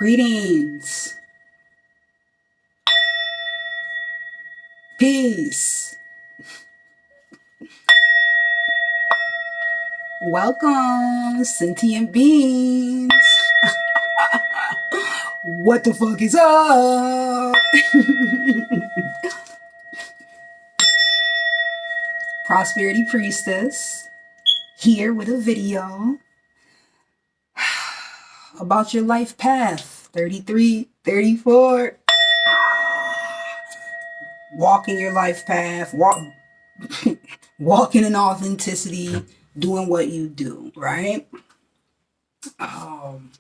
Greetings. Peace. Welcome, sentient beings. What the fuck is up? Prosperity Priestess here with a video about your life path. 33, 34. Walking your life path. Walking in authenticity. Doing what you do, right? I'm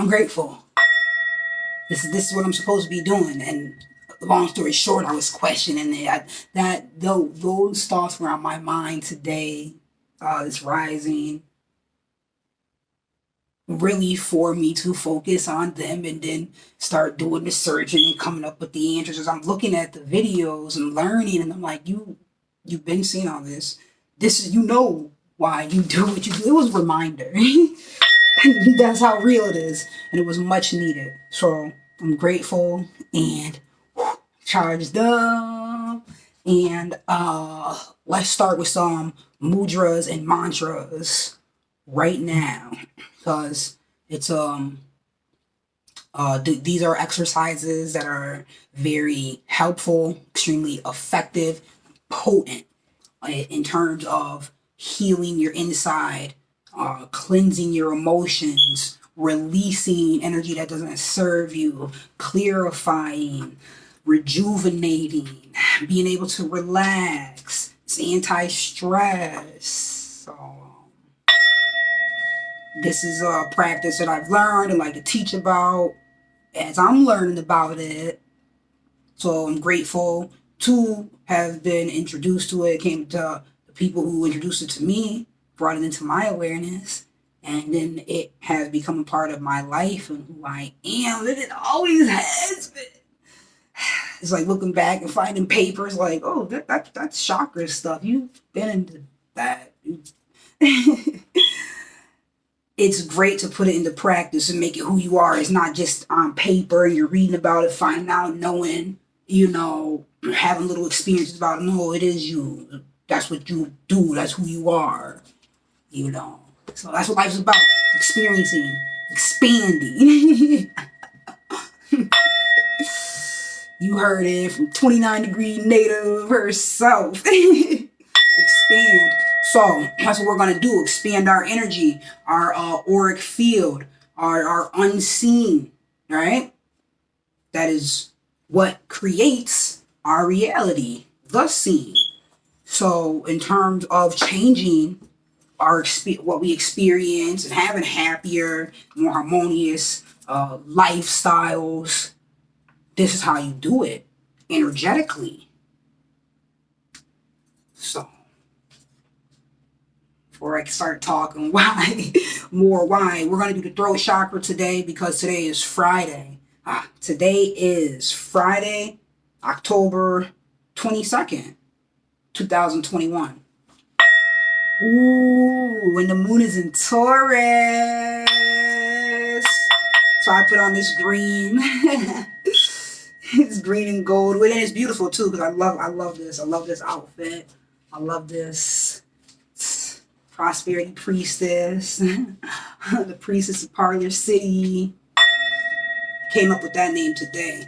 grateful. This is what I'm supposed to be doing. And long story short, I was questioning it. Those thoughts were on my mind today. This rising, really for me to focus on them and then start doing the searching and coming up with the answers. As I'm looking at the videos and learning, and I'm like, you've been seeing all this. This is, why you do what you do. It was a reminder. That's how real it is. And it was much needed. So I'm grateful and charged up. And let's start with some mudras and mantras right now. Because it's these are exercises that are very helpful, extremely effective, potent in terms of healing your inside, cleansing your emotions, releasing energy that doesn't serve you, clarifying, rejuvenating, being able to relax. It's anti-stress. So this is a practice that I've learned and like to teach about as I'm learning about it. So I'm grateful to have been introduced to it. Came to the people who introduced it to me, brought it into my awareness, and then it has become a part of my life and who I am. And it always has been. It's like looking back and finding papers like, oh, that's chakra stuff. You've been into that. It's great to put it into practice and make it who you are. It's not just on paper and you're reading about it, finding out, knowing, having little experiences about it. No, it is you. That's what you do. That's who you are. So that's what life's about. Experiencing, expanding. You heard it from 29 degree native herself. Expand. So that's what we're going to do. Expand our energy, our auric field, our unseen, right? That is what creates our reality, the seen. So in terms of changing what we experience and having happier, more harmonious lifestyles, this is how you do it energetically. So before I start talking why, we're going to do the throat chakra today because today is Friday. Today is Friday, October 22nd, 2021. Ooh, and the moon is in Taurus. So I put on this green. It's green and gold. And it's beautiful too because I love this. I love this outfit. I love this. Prosperity Priestess. The Priestess of Parlor City. Came up with that name today.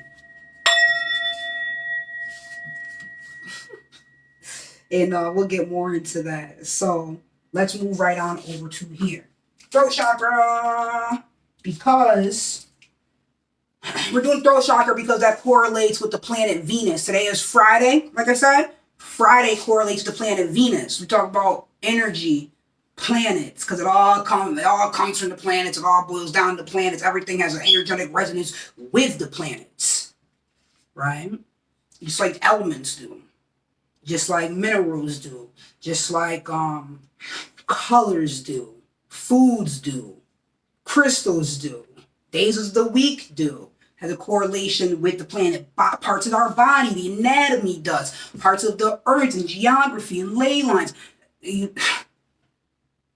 And we'll get more into that. So let's move right on over to here. Throat chakra. Because we're doing throat chakra because that correlates with the planet Venus. Today is Friday, like I said. Friday correlates to planet Venus. We talk about energy, planets, because it all comes from the planets. It all boils down to planets. Everything has an energetic resonance with the planets, right? Just like elements do, just like minerals do, just like colors do, foods do, crystals do, days of the week do. Has a correlation with the planet. Parts of our body, the anatomy does. Parts of the earth and geography and ley lines.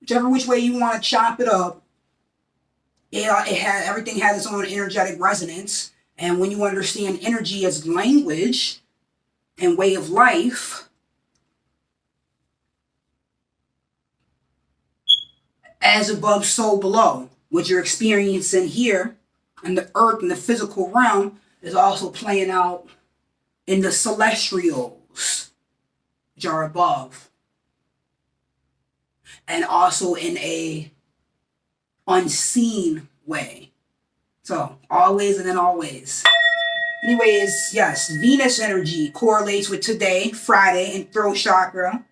Whichever which way you want to chop it up, Everything has its own energetic resonance. And when you understand energy as language and way of life, as above, so below. What you're experiencing here in the earth, in the physical realm, is also playing out in the celestials, which are above. And also in a unseen way. So, always and then always. Anyways, yes, Venus energy correlates with today, Friday, and throat chakra.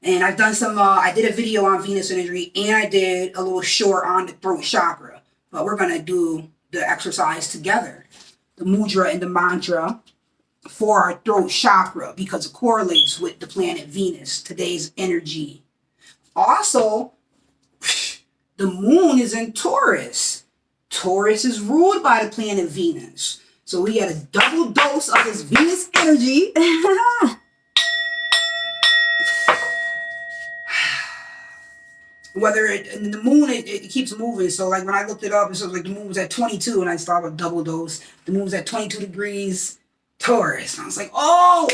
And I've done I did a video on Venus energy, and I did a little short on the throat chakra. But we're going to do the exercise together. The mudra and the mantra for our throat chakra, because it correlates with the planet Venus, today's energy. Also, the moon is in Taurus. Taurus is ruled by the planet Venus. So we get a double dose of this Venus energy. And the moon, it keeps moving. So like when I looked it up, it was like the moon was at 22 and I saw a double dose. The moon was at 22 degrees Taurus. And I was like, oh,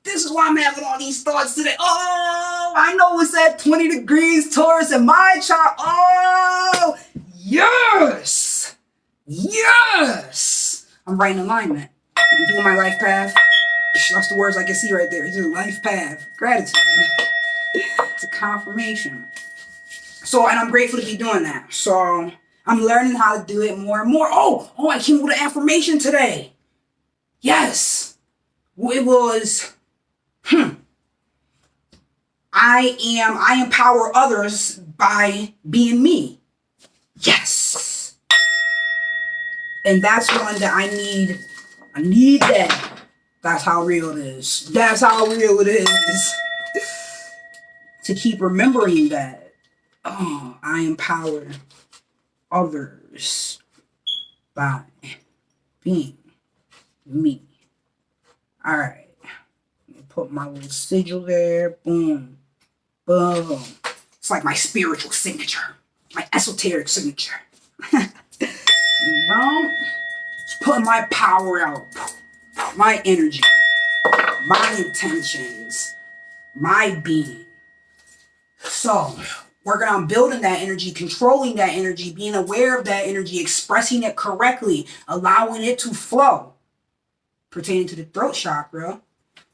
this is why I'm having all these thoughts today. Oh, I know it's at 20 degrees Taurus in my chart. Oh, yes. Yes. I'm right in alignment. I'm doing my life path. That's the words I can see right there. It's a life path. Gratitude. It's a confirmation. So, and I'm grateful to be doing that. So, I'm learning how to do it more and more. Oh, I came up with an affirmation today. Yes. It was, I empower others by being me. Yes. And that's one that I need that. That's how real it is. That's how real it is. To keep remembering that. Oh, I empower others by being me. All right. Put my little sigil there. Boom. Boom. It's like my spiritual signature. My esoteric signature. Just putting my power out. My energy. My intentions. My being. So, working on building that energy, controlling that energy, being aware of that energy, expressing it correctly, allowing it to flow. Pertaining to the throat chakra,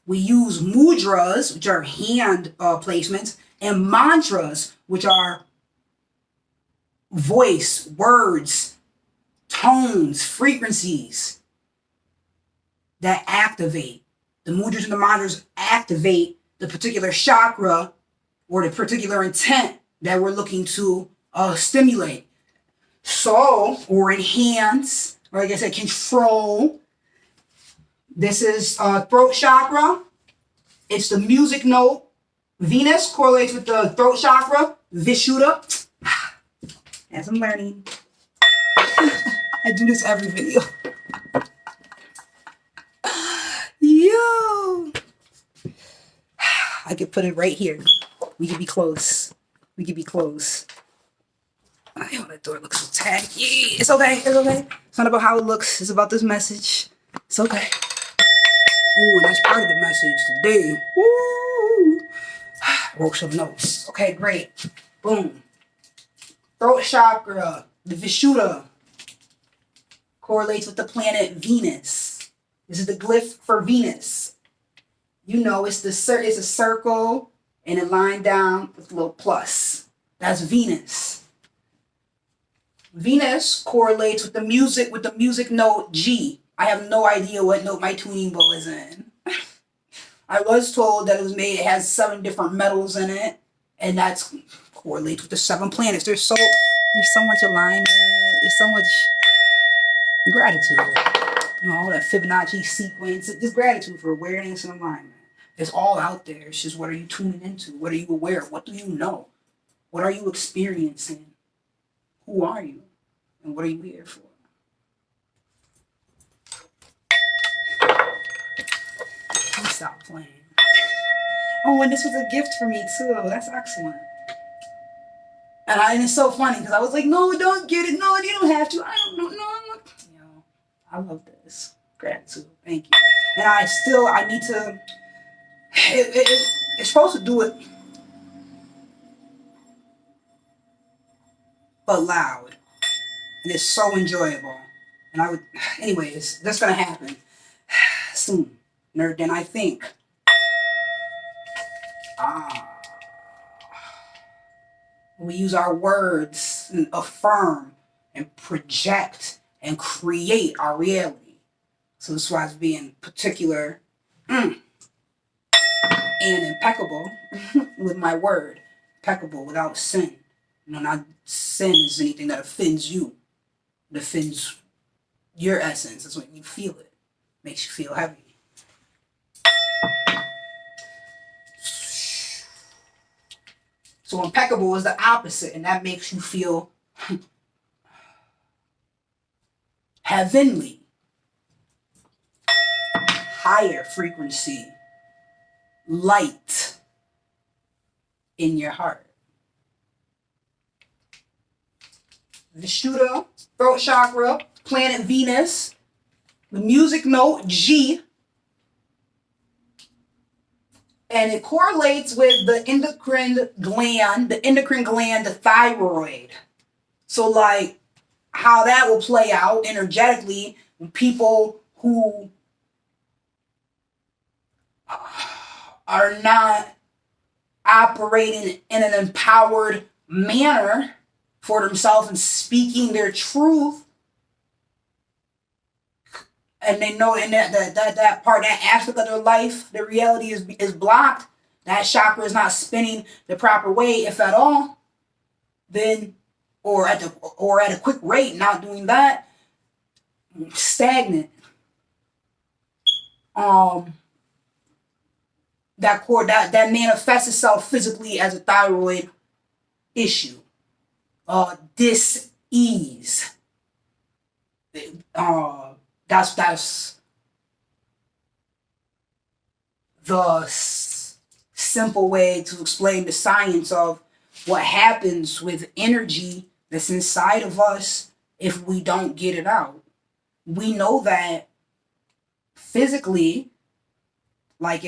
we use mudras, which are hand placements, and mantras, which are voice, words, tones, frequencies that activate. The mudras and the mantras activate the particular chakra or the particular intent that we're looking to stimulate. So, or enhance, or like I said, control. This is throat chakra. It's the music note. Venus correlates with the throat chakra. Vishuddha. As I'm learning. I do this every video. Yo. I could put it right here. We could be close. We could be close. Oh, that door looks so tacky. It's okay. It's okay. It's not about how it looks. It's about this message. It's okay. Ooh, that's part of the message today. Woo! Wrote some notes. Okay, great. Boom. Throat chakra, the Vishuddha, correlates with the planet Venus. This is the glyph for Venus. You know, it's a circle and a line down with a little plus. That's Venus. Venus correlates with the music note G. I have no idea what note my tuning bowl is in. I was told that it has 7 different metals in it, and that's correlates with the 7 planets. There's so much alignment. There's so much gratitude. You know, all that Fibonacci sequence. Just gratitude for awareness and alignment. It's all out there. It's just, what are you tuning into? What are you aware of? What do you know? What are you experiencing? Who are you? And what are you here for? Stop playing. Oh, and this was a gift for me too. That's excellent. And it's so funny because I was like, no, don't get it. No, you don't have to. I don't know. No, I'm not. You know, I love this. Gratitude. Thank you. And I need to, it's supposed to do it, but loud. And it's so enjoyable. And I would, anyways, that's going to happen soon. Than I think. We use our words and affirm and project and create our reality. So this is why it's being particular and impeccable with my word. Impeccable without sin. You know, not sin is anything that offends you. It offends your essence. That's when you feel it. Makes you feel heavy. So impeccable is the opposite, and that makes you feel heavenly, higher frequency, light in your heart. The Vishuddha, throat chakra, planet Venus, the music note G, and it correlates with the endocrine gland, the thyroid. So like how that will play out energetically when people who are not operating in an empowered manner for themselves and speaking their truth, and they know in that part, that aspect of their life, their reality is blocked, that chakra is not spinning the proper way, if at all, then or at a quick rate, not doing that, stagnant. That manifests itself physically as a thyroid issue. Dis-ease. That's the simple way to explain the science of what happens with energy that's inside of us if we don't get it out. We know that physically, like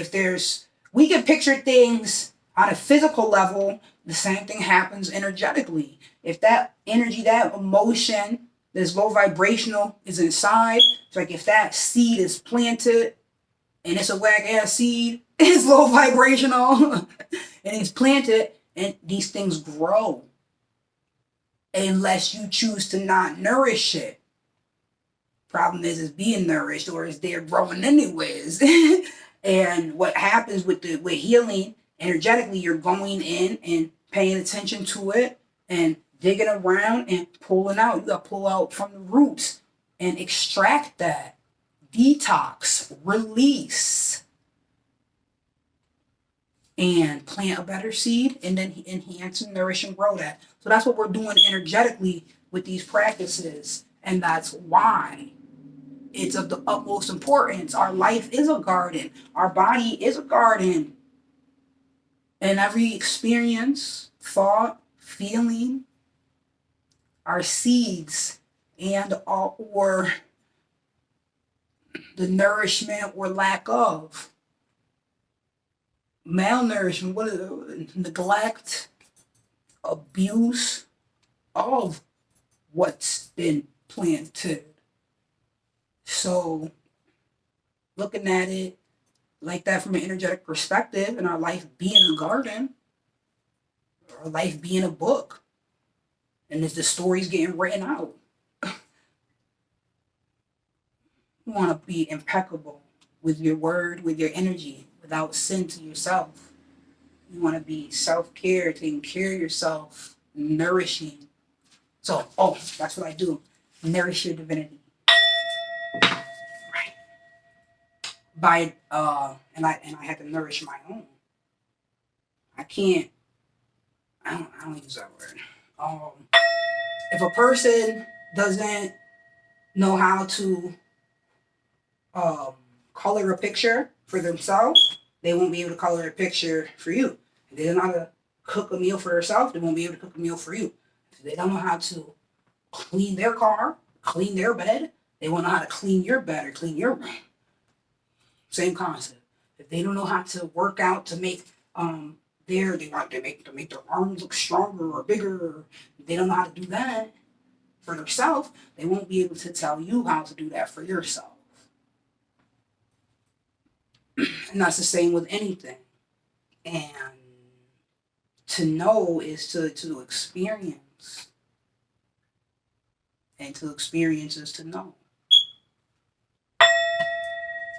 we can picture things on a physical level, the same thing happens energetically. If that energy, that emotion, this low vibrational is inside, it's like if that seed is planted and it's a whack ass seed, it's low vibrational and it's planted and these things grow unless you choose to not nourish it. Problem is it's being nourished or it's there growing anyways. And what happens with healing energetically, you're going in and paying attention to it and digging around and pulling out. You got to pull out from the roots and extract that. Detox, release, and plant a better seed and then enhance and nourish and grow that. So that's what we're doing energetically with these practices. And that's why it's of the utmost importance. Our life is a garden. Our body is a garden. And every experience, thought, feeling, our seeds and or the nourishment or lack of malnourishment, neglect, abuse of what's been planted. So looking at it like that from an energetic perspective, and our life being a garden, our life being a book, and as the story's getting written out, you want to be impeccable with your word, with your energy, without sin to yourself. You want to be self-care, taking care of yourself, nourishing. So, that's what I do. Nourish your divinity. Right. And I had to nourish my own. I don't use that word. If a person doesn't know how to color a picture for themselves, they won't be able to color a picture for you. If they don't know how to cook a meal for themselves, they won't be able to cook a meal for you. If they don't know how to clean their car, clean their bed, they won't know how to clean your bed or clean your room. Same concept. If they don't know how to work out to make they make their arms look stronger or bigger, or if they don't know how to do that for themselves, they won't be able to tell you how to do that for yourself. And that's the same with anything. And to know is to experience. And to experience is to know.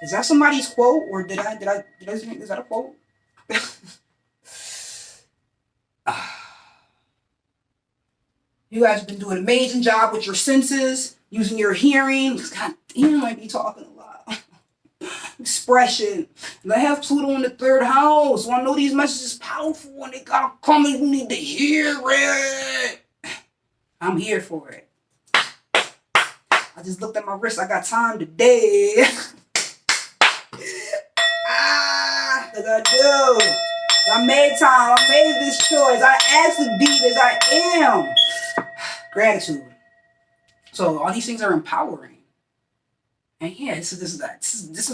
Is that somebody's quote, or did I is that a quote? You guys have been doing an amazing job with your senses, using your hearing. God damn, I be talking a lot. Expression. And I have Pluto in the 3rd house. So I know these messages powerful and they gotta come and you need to hear it. I'm here for it. I just looked at my wrist. I got time today. Cause I do. I made time. I made this choice. I asked to be this. I am. Gratitude. So all these things are empowering. And yeah, this is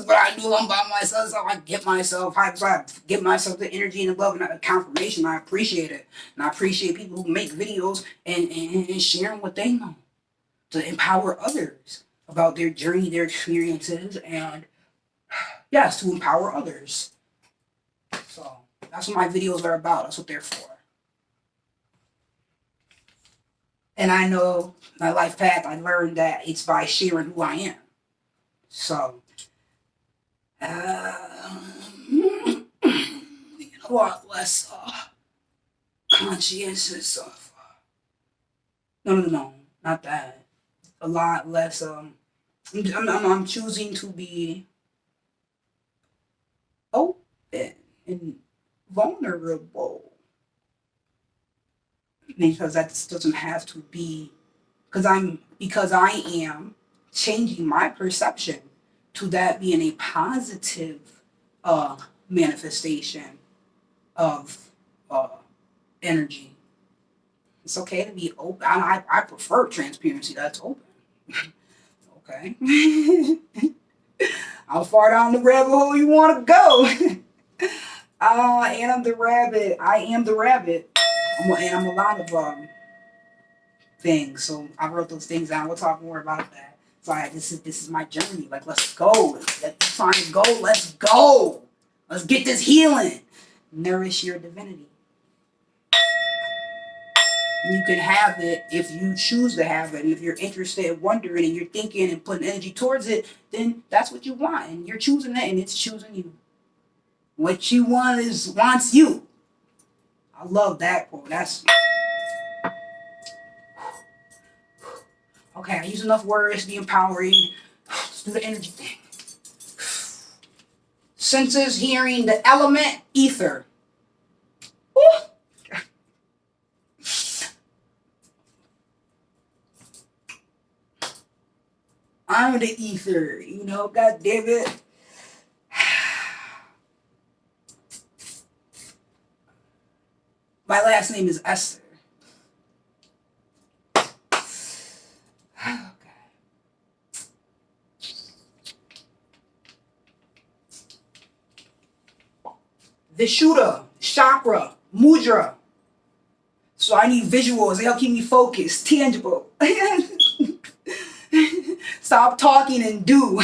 what I do. I'm by myself. This is how I get myself. So I give myself the energy and the love and the confirmation. I appreciate it. And I appreciate people who make videos and sharing what they know to empower others about their journey, their experiences, and yes, to empower others. So that's what my videos are about. That's what they're for. And I know my life path, I learned that it's by sharing who I am. So, you know what, less conscientious of, no, not that. A lot less, I'm choosing to be open and vulnerable. Because that doesn't have to be, because I am changing my perception to that being a positive manifestation of energy. It's okay to be open. I prefer transparency that's open. Okay. How far down the rabbit hole you want to go? I am the rabbit. I'm a lot of things. So I wrote those things down. We'll talk more about that. So this is my journey. Like, let's go. Let's try to go. Let's go. Let's get this healing. Nourish your divinity. You can have it if you choose to have it. And if you're interested in wondering and you're thinking and putting energy towards it, then that's what you want. And you're choosing it and it's choosing you. What you want wants you. I love that quote. That's okay. I use enough words to be empowering. Let's do the energy thing. Senses, hearing, the element, ether. Woo. I'm the ether, God damn it. My last name is Esther. Okay. Vishuddha, chakra, mudra. So I need visuals. They help keep me focused, tangible. Stop talking and do.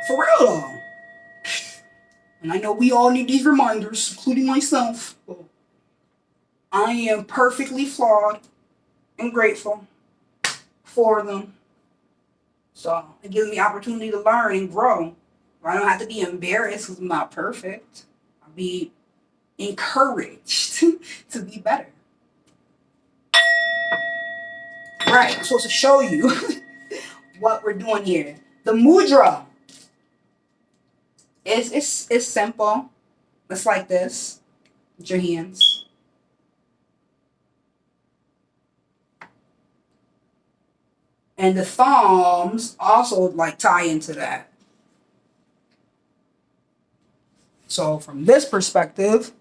For real though. And I know we all need these reminders, including myself. I am perfectly flawed and grateful for them. So it gives me opportunity to learn and grow. I don't have to be embarrassed because I'm not perfect. I'll be encouraged to be better. Right, I'm supposed to show you what we're doing here. The mudra. It's simple. It's like this with your hands. And the thumbs also tie into that. So from this perspective,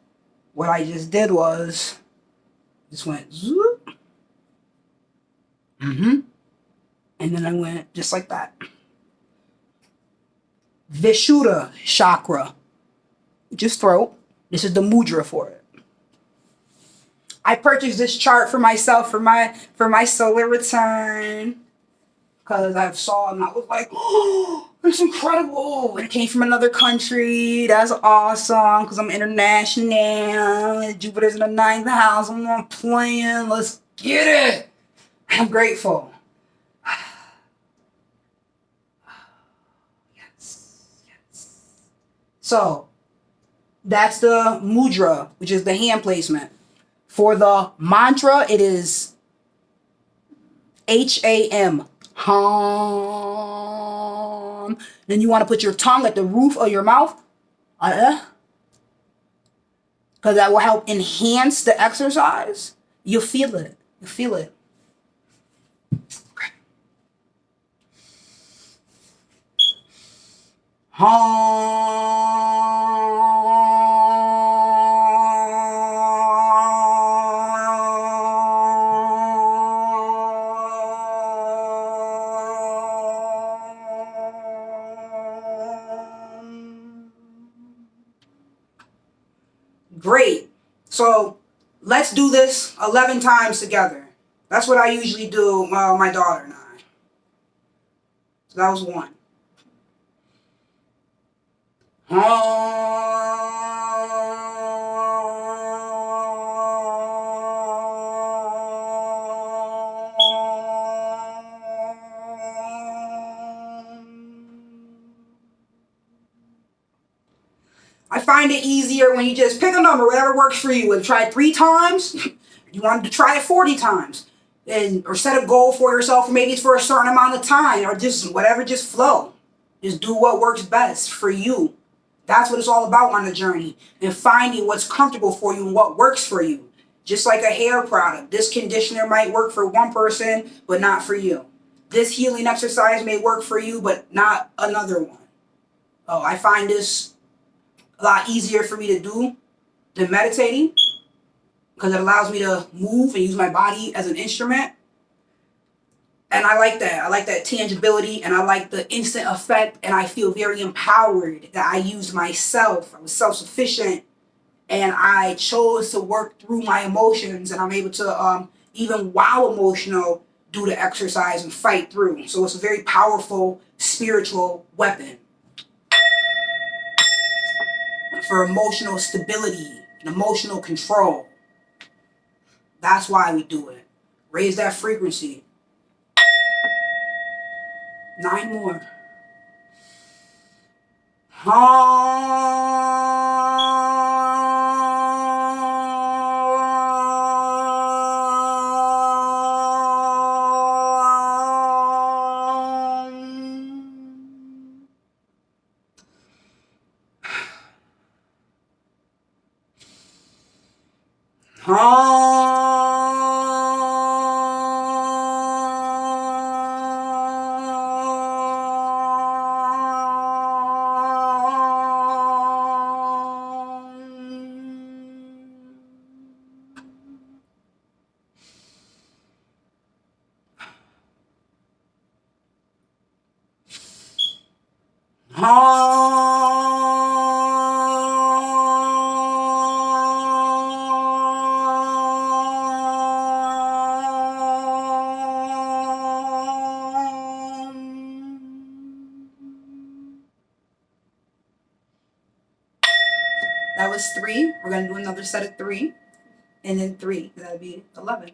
what I just did was just went zoop. And then I went just like that. Vishuddha chakra, just throat. This is the mudra for it. I purchased this chart for myself for my solar return because I saw it and I was like, oh, it's incredible. And it came from another country. That's awesome because I'm international. Jupiter's in the 9th house. I'm not playing. Let's get it. I'm grateful. Yes. So that's the mudra, which is the hand placement. For the mantra, it is H-A-M. Hum. Then you want to put your tongue at the roof of your mouth. Because that will help enhance the exercise. You'll feel it. You feel it. Okay. Great. So let's do this 11 times together. That's what I usually do, my daughter and I. So that was one. I find it easier when you just pick a number, whatever works for you, and try it 3 times. You wanted to try it 40 times. Or set a goal for yourself, or maybe it's for a certain amount of time, or just whatever, just flow. Just do what works best for you. That's what it's all about on the journey. And finding what's comfortable for you and what works for you. Just like a hair product. This conditioner might work for one person, but not for you. This healing exercise may work for you, but not another one. Oh, I find this a lot easier for me to do than meditating, because it allows me to move and use my body as an instrument. And I like that. I like that tangibility, and I like the instant effect, and I feel very empowered that I used myself. I was self-sufficient, and I chose to work through my emotions, and I'm able to, even while emotional, do the exercise and fight through. So it's a very powerful spiritual weapon for emotional stability and emotional control. That's why we do it. Raise that frequency. 9 more. That was 3. We're going to do another set of 3. And then 3. That'll be 11.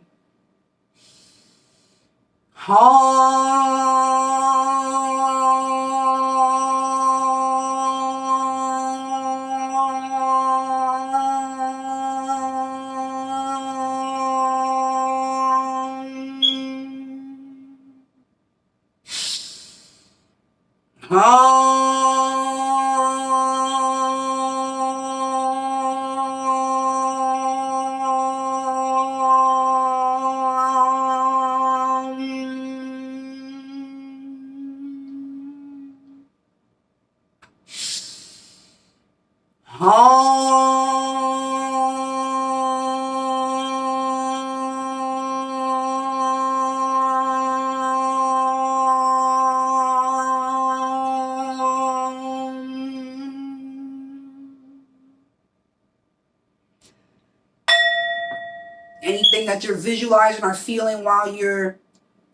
Anything that you're visualizing or feeling while you're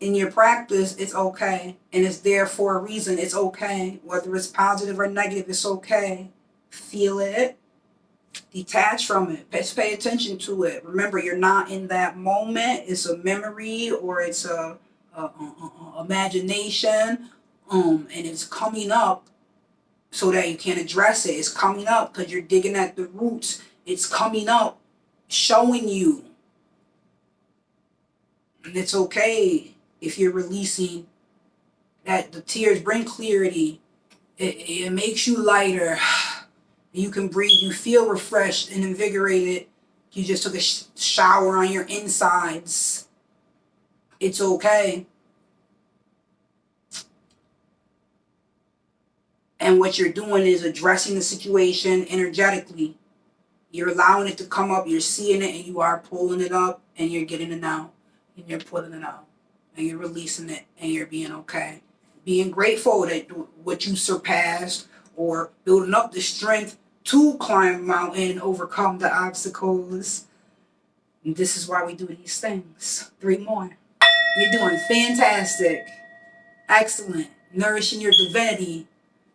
in your practice, it's okay. And it's there for a reason. It's okay. Whether it's positive or negative, it's okay. Feel it. Detach from it. Just pay attention to it. Remember, you're not in that moment. It's a memory or it's a imagination. And it's coming up so that you can address it. It's coming up because you're digging at the roots. It's coming up, showing you. And it's okay if you're releasing that. The tears bring clarity. It makes you lighter. You can breathe. You feel refreshed and invigorated. You just took a shower on your insides. It's okay. And what you're doing is addressing the situation energetically. You're allowing it to come up. You're seeing it and you are pulling it up and you're getting it out. And you're pulling it out. And you're releasing it and you're being okay. Being grateful that what you surpassed or building up the strength to climb a mountain and overcome the obstacles. And this is why we do these things. 3 more. You're doing fantastic. Excellent. Nourishing your divinity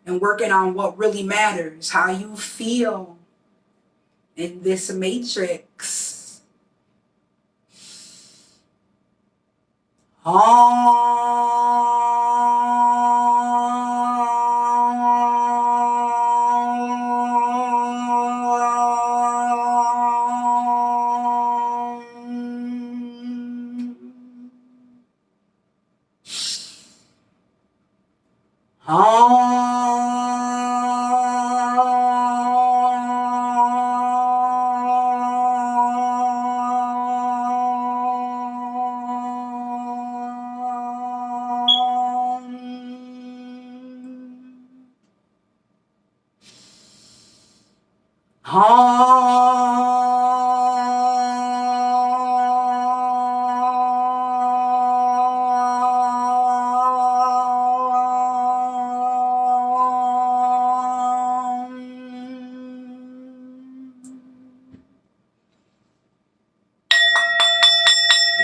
and working on what really matters. How you feel in this matrix.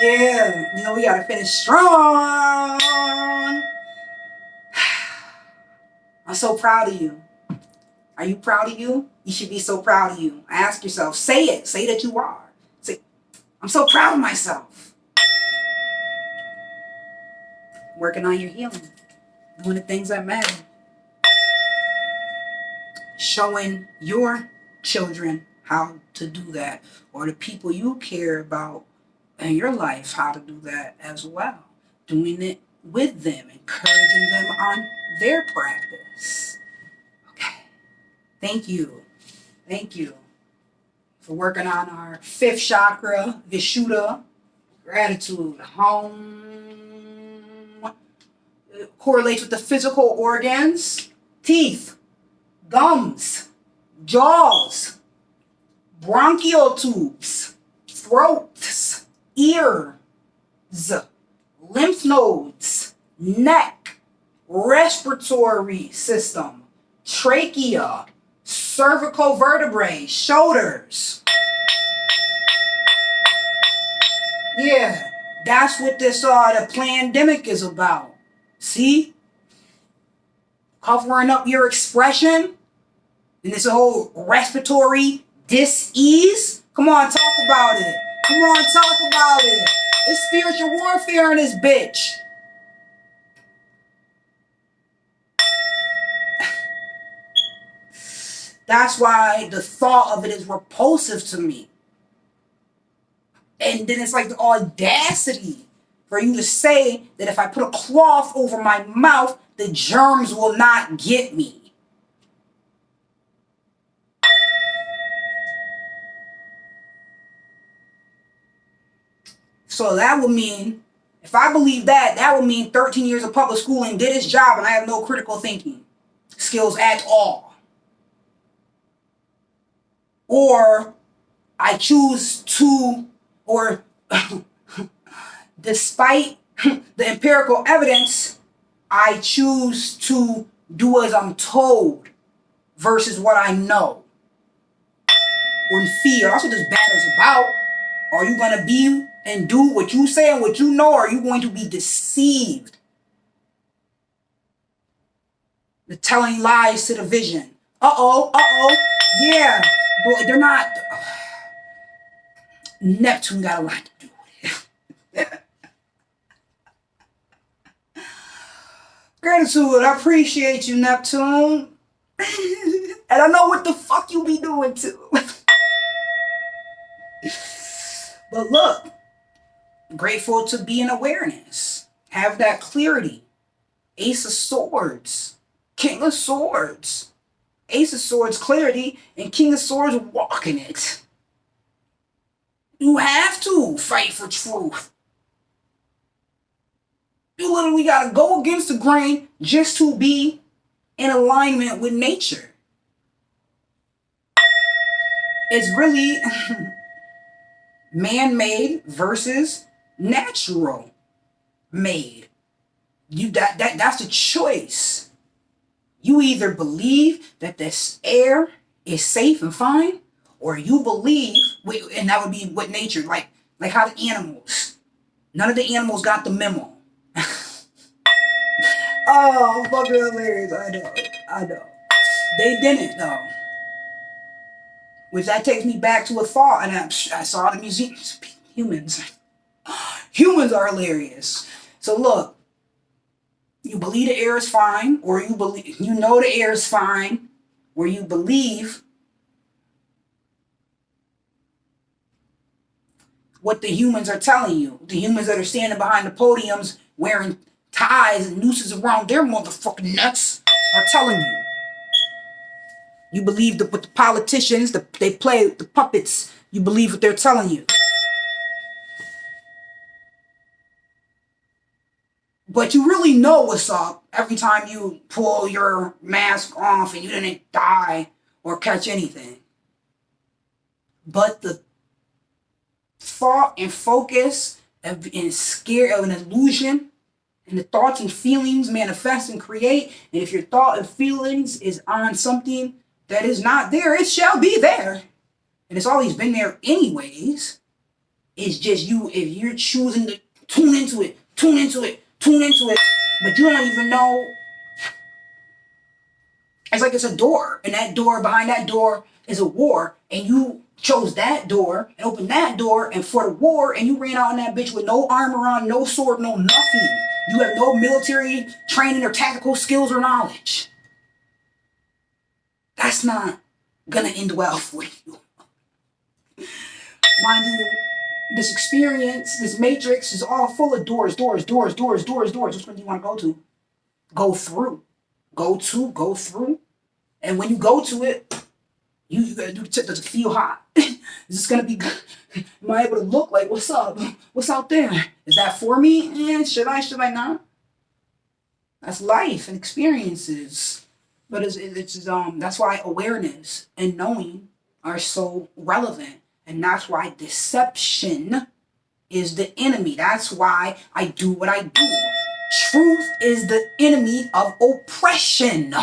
Yeah, you know we gotta finish strong. I'm so proud of you. Are you proud of you? You should be so proud of you. Ask yourself. Say it. Say that you are. Say, I'm so proud of myself. Working on your healing. Doing the things that matter. Showing your children how to do that. Or the people you care about in your life how to do that as well. Doing it with them. Encouraging them on their practice. Okay. Thank you. Thank you for working on our 5th chakra, Vishuddha, gratitude. It correlates with the physical organs, teeth, gums, jaws, bronchial tubes, throats, ears, lymph nodes, neck, respiratory system, trachea, cervical vertebrae, shoulders. Yeah, that's what this the pandemic is about. See? Covering up your expression. And this whole respiratory dis-ease. Come on, talk about it. Come on, talk about it. It's spiritual warfare in this bitch. That's why the thought of it is repulsive to me. And then it's like the audacity for you to say that if I put a cloth over my mouth, the germs will not get me. So that would mean, if I believe that, that would mean 13 years of public schooling did its job and I have no critical thinking skills at all. Or I choose to, or despite the empirical evidence, I choose to do as I'm told versus what I know or in fear. That's what this battle's about. Are you going to be and do what you say and what you know, or are you going to be deceived? The telling lies to the vision. Yeah. But they're not. Neptune got a lot to do with it. Gratitude. I appreciate you, Neptune. And I know what the fuck you be doing too. But look, grateful to be in awareness. Have that clarity. Ace of Swords. King of Swords. Ace of Swords, clarity, and King of Swords, walking it. You have to fight for truth. You literally got to go against the grain just to be in alignment with nature. It's really man-made versus natural made. That's a choice. You either believe that this air is safe and fine, or you believe, and that would be what nature, like how the animals. None of the animals got the memo. Oh, fucking hilarious. I know. They didn't though. Which that takes me back to a thought, and I saw the museum. Humans are hilarious. So look, you believe the air is fine, or you know the air is fine, or you believe what the humans are telling you. The humans that are standing behind the podiums wearing ties and nooses around their motherfucking nuts are telling you. You believe what the politicians, they play the puppets, you believe what they're telling you. But you really know what's up every time you pull your mask off and you didn't die or catch anything. But the thought and focus and scare of an illusion, and the thoughts and feelings manifest and create. And if your thought and feelings is on something that is not there, it shall be there. And it's always been there anyways. It's just you, if you're choosing to tune into it, but you don't even know. It's like it's a door, and that door, behind that door is a war, and you chose that door and opened that door and for the war, and you ran out on that bitch with no armor on, no sword, no nothing. You have no military training or tactical skills or knowledge. That's not gonna end well for you. Mind you, this experience, this matrix is all full of doors. Which one do you want to go to? Go through. Go through. And when you go to it, you gotta do, does it feel hot? Is this gonna be good? Am I able to look like, what's up? What's out there? Is that for me? Should I not? That's life and experiences. But it's that's why awareness and knowing are so relevant. And that's why deception is the enemy. That's why I do what I do. Truth is the enemy of oppression.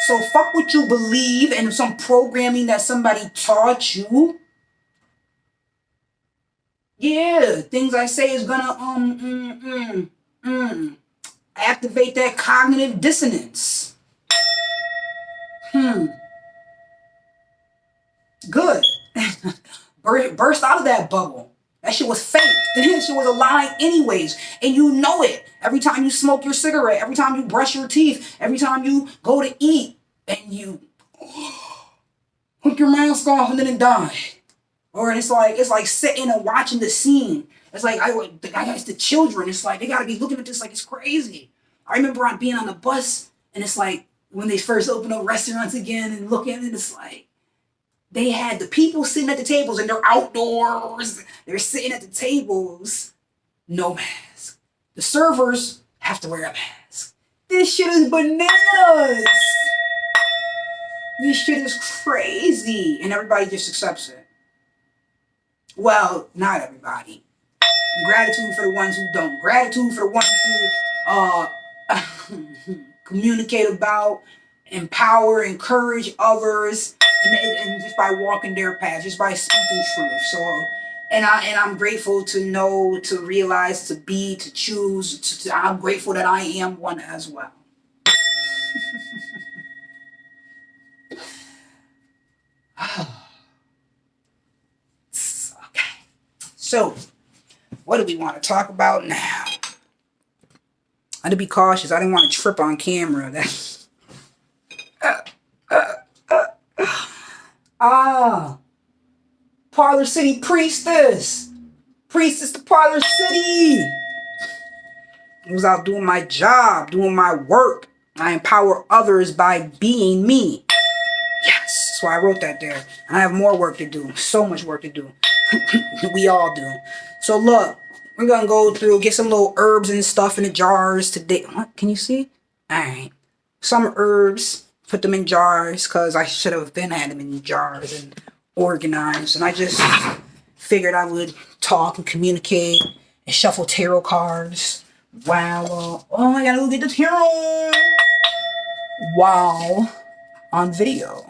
So fuck what you believe and some programming that somebody taught you. Yeah, things I say is gonna activate that cognitive dissonance. Good. Burst out of that bubble. That shit was fake. That shit was a lie anyways. And you know it. Every time you smoke your cigarette, every time you brush your teeth, every time you go to eat, and you hook your mask off and then die. Or it's like sitting and watching the scene. It's like the children, it's like they gotta be looking at this like it's crazy. I remember being on the bus, and it's like when they first opened up restaurants again and looking, and it's like they had the people sitting at the tables and they're outdoors. They're sitting at the tables, no mask. The servers have to wear a mask. This shit is bananas. This shit is crazy. And everybody just accepts it. Well, not everybody. Gratitude for the ones who don't. Gratitude for the ones who communicate about, empower, encourage others, and just by walking their path, just by speaking truth. So And I'm grateful to know, to realize, to be, to choose. I'm grateful that I am one as well. Okay. So, what do we want to talk about now? I had to be cautious. I didn't want to trip on camera. Parlor City Priestess. Priestess to Parlor City. I was out doing my job, doing my work. I empower others by being me. Yes, that's why I wrote that there. And I have more work to do. So much work to do. We all do. So look, we're going to go through, get some little herbs and stuff in the jars today. What? Can you see? Alright. Some herbs. Put them in jars because I should have been had them in jars and organized. And I just figured I would talk and communicate and shuffle tarot cards. Wow. Oh, I gotta go get the tarot. Wow. On video.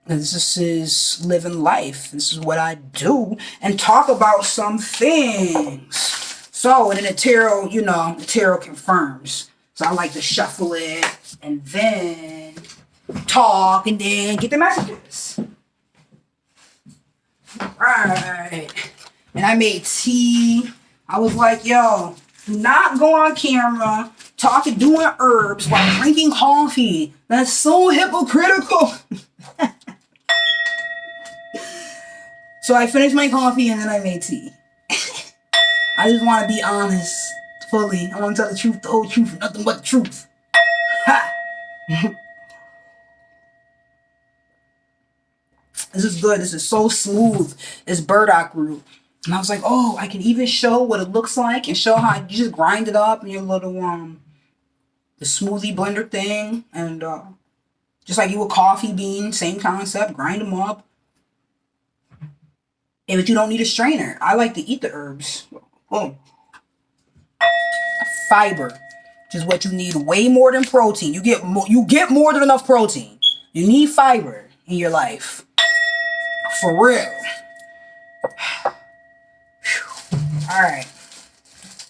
This is living life. This is what I do. And talk about some things. So, and then the tarot, you know, the tarot confirms. So I like to shuffle it and then talk and then get the messages. Alright. And I made tea. I was like, yo, do not go on camera talking, doing herbs while drinking coffee. That's so hypocritical. So I finished my coffee and then I made tea. I just want to be honest fully. I want to tell the truth, the whole truth, and nothing but the truth. Ha! This is good. This is so smooth. It's burdock root. And I was like, oh, I can even show what it looks like and show how you just grind it up in your little, the smoothie blender thing. And just like you would coffee beans, same concept, grind them up. And but you don't need a strainer. I like to eat the herbs. Oh. Fiber, which is what you need way more than protein. You get more than enough protein. You need fiber in your life. For real. Alright.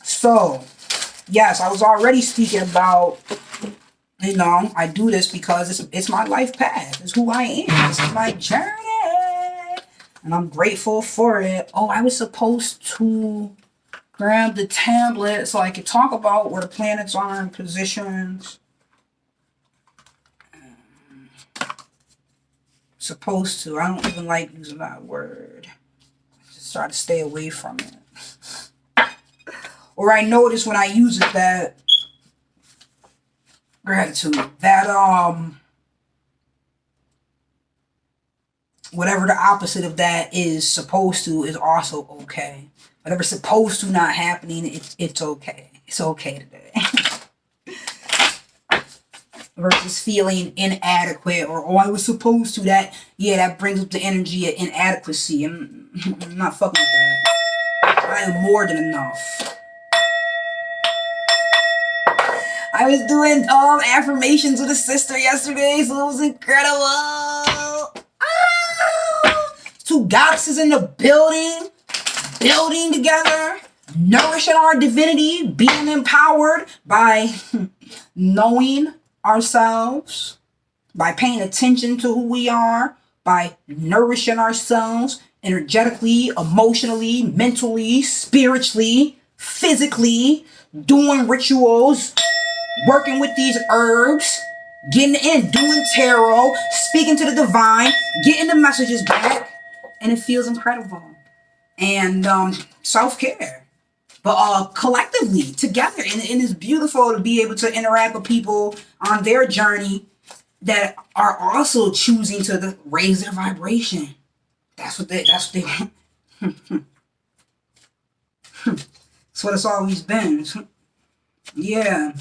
So, yes, I was already speaking about, you know, I do this because it's my life path. It's who I am. This is my journey. And I'm grateful for it. Oh, I was supposed to grab the tablet so I could talk about where the planets are in positions. Supposed to. I don't even like using that word. Just try to stay away from it. Or I notice when I use it that gratitude. That whatever the opposite of that is supposed to is also okay. Whatever's supposed to not happening, it's okay. It's okay today. Versus feeling inadequate or, oh, I was supposed to. That brings up the energy of inadequacy. I'm not fucking with that. I am more than enough. I was doing affirmations with a sister yesterday, so it was incredible. Two goddesses in the building together, nourishing our divinity, being empowered by knowing ourselves, by paying attention to who we are, by nourishing ourselves energetically, emotionally, mentally, spiritually, physically, doing rituals, working with these herbs, getting in, doing tarot, speaking to the divine, getting the messages back, and it feels incredible. And self-care. But collectively, together. And it's beautiful to be able to interact with people on their journey that are also choosing to raise their vibration. That's what they want. That's what it's always been. Yeah.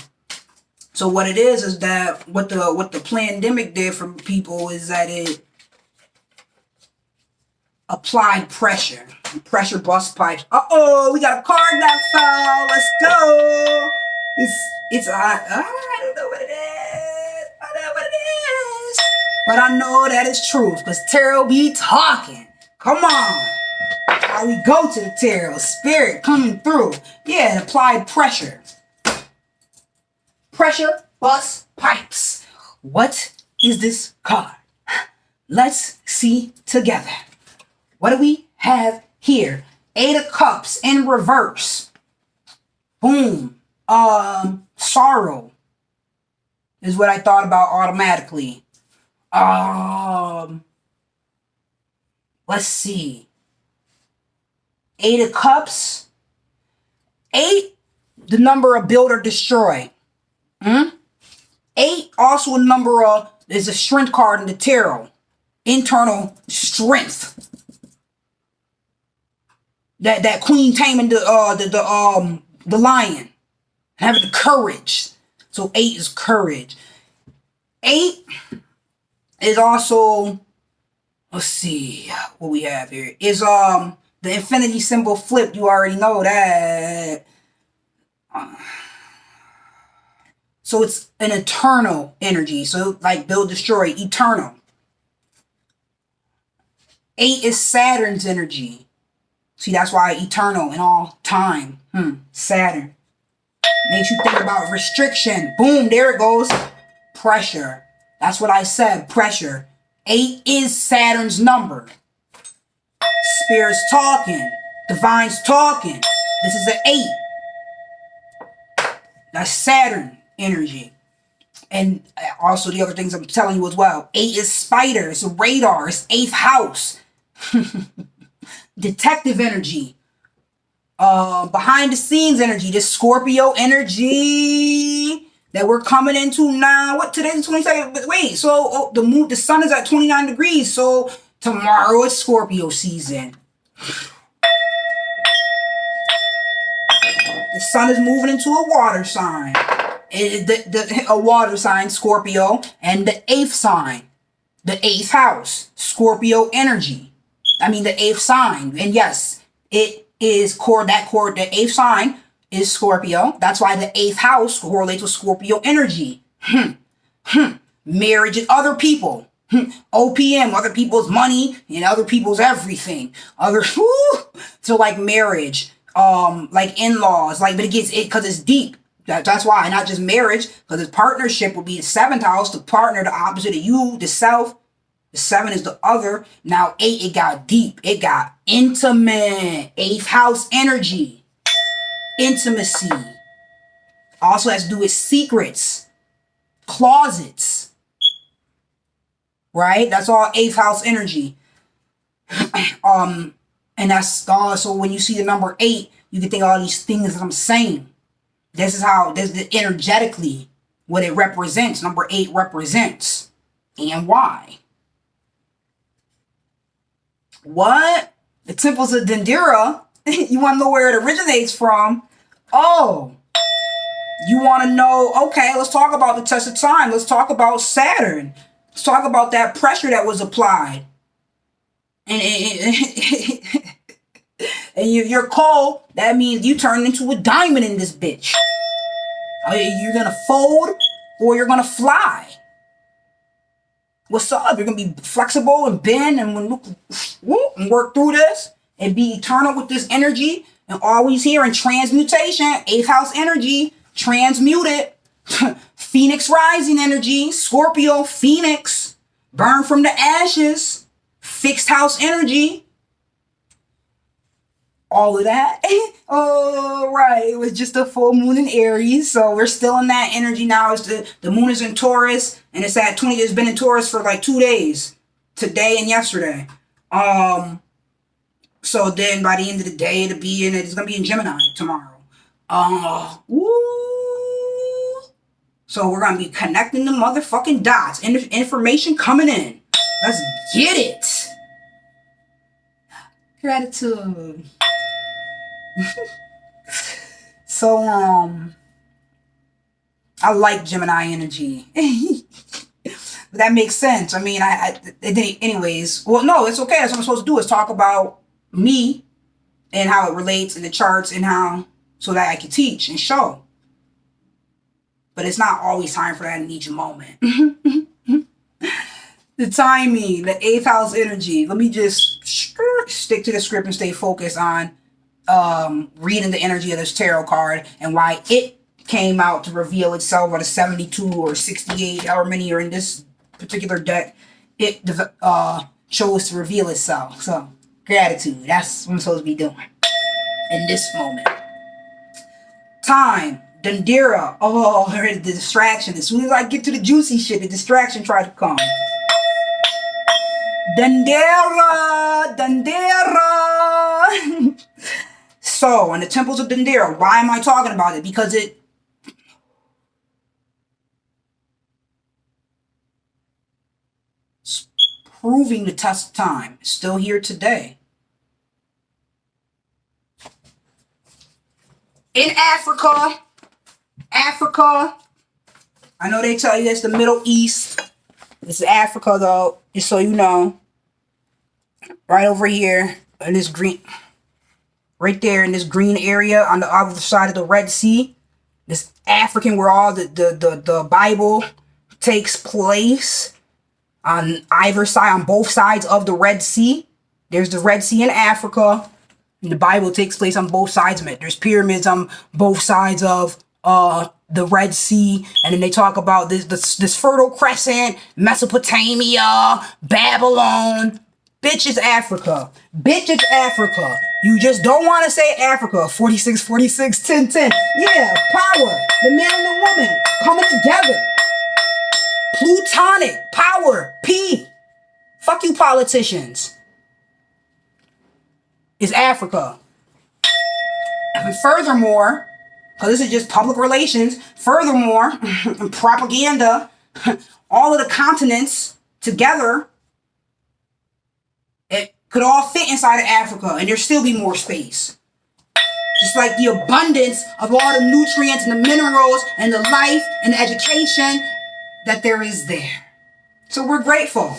So what it is that what the pandemic did for people is that it applied pressure. Pressure bust pipes. Uh-oh, we got a card that fell. Let's go. I don't know what it is. I don't know what it is. But I know that it's truth because tarot be talking. Come on. how we go to the tarot. Spirit coming through. Yeah, applied pressure. Pressure, bust, pipes. What is this card? Let's see together. What do we have here? 8 of Cups in reverse. Boom. Sorrow is what I thought about automatically. Let's see. 8 of Cups. 8, the number of build or destroy. 8, also a number of, is a strength card in the tarot. Internal strength. That queen taming the lion. Having the courage. So 8 is courage. 8 is also, let's see what we have here. Is the infinity symbol flipped. You already know that. So it's an eternal energy. So like build, destroy, eternal. 8 is Saturn's energy. See, that's why eternal in all time. Saturn. Makes you think about restriction. Boom, there it goes. Pressure. That's what I said, pressure. 8 is Saturn's number. Spirit's talking. Divine's talking. This is an 8. That's Saturn energy. And also the other things I'm telling you as well. 8 is spider. It's a radar. It's 8th house. Detective energy. Behind the scenes energy. This Scorpio energy that we're coming into now. What, today's the 22nd? Wait, so the sun is at 29 degrees. So tomorrow it's Scorpio season. The sun is moving into a water sign. A water sign, Scorpio, and the 8th sign, the 8th house, Scorpio energy. I mean, the 8th sign. And yes, it is the 8th sign is Scorpio. That's why the 8th house correlates with Scorpio energy. Marriage and other people. OPM, other people's money and other people's everything. So like marriage, like in-laws, like, but because it's deep. That's why, not just marriage, because his partnership would be the 7th house, the partner, the opposite of you, the self. The 7 is the other. Now 8, it got deep. It got intimate. 8th house energy. Intimacy. Also has to do with secrets. Closets. Right? That's all 8th house energy. And that's also when you see the number 8, you can think of all these things that I'm saying. This is energetically what it represents. Number 8 represents. And why? What? The temples of Dendera? You want to know where it originates from? Oh. You want to know, okay, let's talk about the test of time. Let's talk about Saturn. Let's talk about that pressure that was applied. And you're cold, that means you turn into a diamond in this bitch. You're going to fold or you're going to fly. What's up? You're going to be flexible and bend and work through this and be eternal with this energy and always here in transmutation. 8th house energy, transmuted. Phoenix rising energy, Scorpio, Phoenix, burn from the ashes, fixed house energy. All of that. Oh, right. It was just a full moon in Aries. So we're still in that energy now. It's the moon is in Taurus and it's at 20. It's been in Taurus for like 2 days. Today and yesterday. So then by the end of the day, it's going to be in Gemini tomorrow. So we're going to be connecting the motherfucking dots. Information coming in. Let's get it. Gratitude. So, I like Gemini energy. But that makes sense. I mean, anyways. Well, no, it's okay. That's what I'm supposed to do is talk about me and how it relates in the charts and how, so that I can teach and show. But it's not always time for that in each moment. The timing, the eighth house energy. Let me just stick to the script and stay focused on reading the energy of this tarot card and why it came out to reveal itself at a 72 or 68, however many are in this particular deck. It chose to reveal itself. So, gratitude. That's what I'm supposed to be doing in this moment. Time. Dundera. Oh, the distraction. As soon as I get to the juicy shit, the distraction tried to come. Dundera. Dundera. So, in the temples of Dundera, why am I talking about it? Because it's proving the test of time. It's still here today. In Africa, I know they tell you it's the Middle East. This is Africa, though, just so you know. Right over here, in this green, right there in this green area on the other side of the Red Sea. This African, where all the Bible takes place. On either side, on both sides of the Red Sea. There's the Red Sea in Africa. And the Bible takes place on both sides of it. There's pyramids on both sides of the Red Sea. And then they talk about this Fertile Crescent, Mesopotamia, Babylon. Bitch, it's Africa. Bitch, it's Africa. You just don't want to say Africa. 46, 46, 10, 10. Yeah, power. The man and the woman coming together. Plutonic power. P. Fuck you, politicians. Is Africa. And furthermore, because this is just public relations, furthermore, propaganda, all of the continents together, it could all fit inside of Africa, and there'd still be more space. Just like the abundance of all the nutrients and the minerals and the life and the education that there is there. So we're grateful.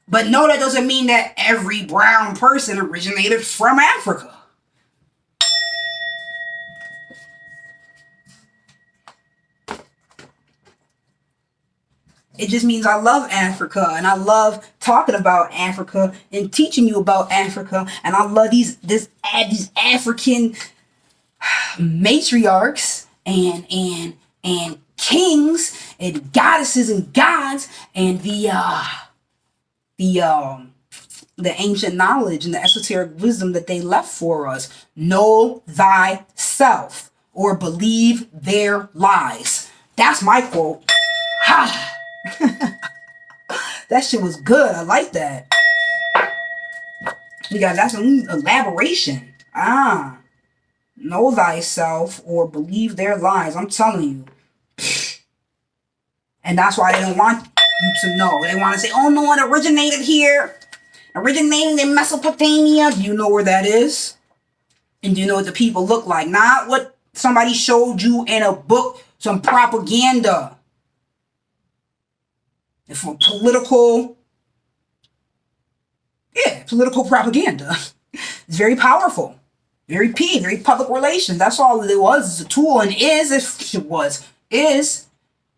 But no, that doesn't mean that every brown person originated from Africa. It just means I love Africa, and I love talking about Africa and teaching you about Africa, and I love these African matriarchs and kings and goddesses and gods and the ancient knowledge and the esoteric wisdom that they left for us. Know thyself or believe their lies. That's my quote. Ha! That shit was good. I like that. That's an elaboration. Know thyself or believe their lies. I'm telling you. And that's why they don't want you to know. They want to say, oh no, it originated here. Originated in Mesopotamia. Do you know where that is? And do you know what the people look like? Not what somebody showed you in a book, some propaganda. And for political propaganda. It's very powerful. Very public relations. That's all it was. It's a tool, and is.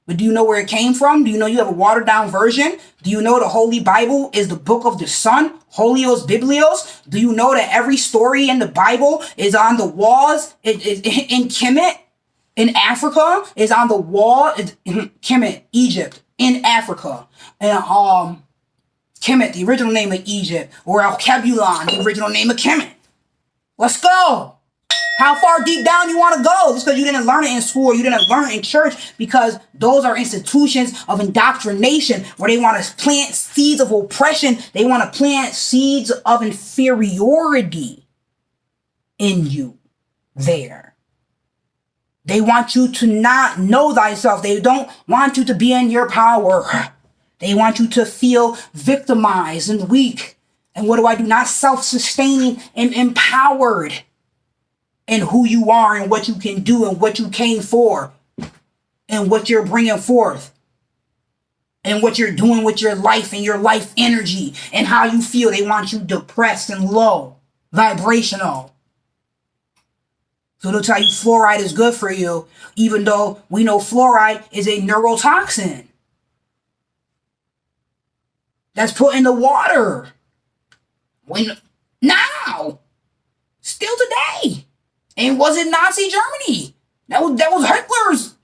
But do you know where it came from? Do you know you have a watered down version? Do you know the Holy Bible is the book of the Son? Holios Biblios? Do you know that every story in the Bible is on the walls in Kemet, in Africa, is on the wall in Kemet, Egypt, in Africa. And Kemet, the original name of Egypt, or Al-Kebulon, the original name of Kemet. Let's go. How far deep down you want to go? Just because you didn't learn it in school or you didn't learn it in church, because those are institutions of indoctrination where they want to plant seeds of oppression. They want to plant seeds of inferiority in you there. They want you to not know thyself. They don't want you to be in your power. They want you to feel victimized and weak. And what do I do? Not self-sustaining and empowered in who you are and what you can do and what you came for and what you're bringing forth and what you're doing with your life and your life energy and how you feel. They want you depressed and low, vibrational. So they'll tell you fluoride is good for you, even though we know fluoride is a neurotoxin. that's put in the water. When now, still today. And was it Nazi Germany? That was Hitler's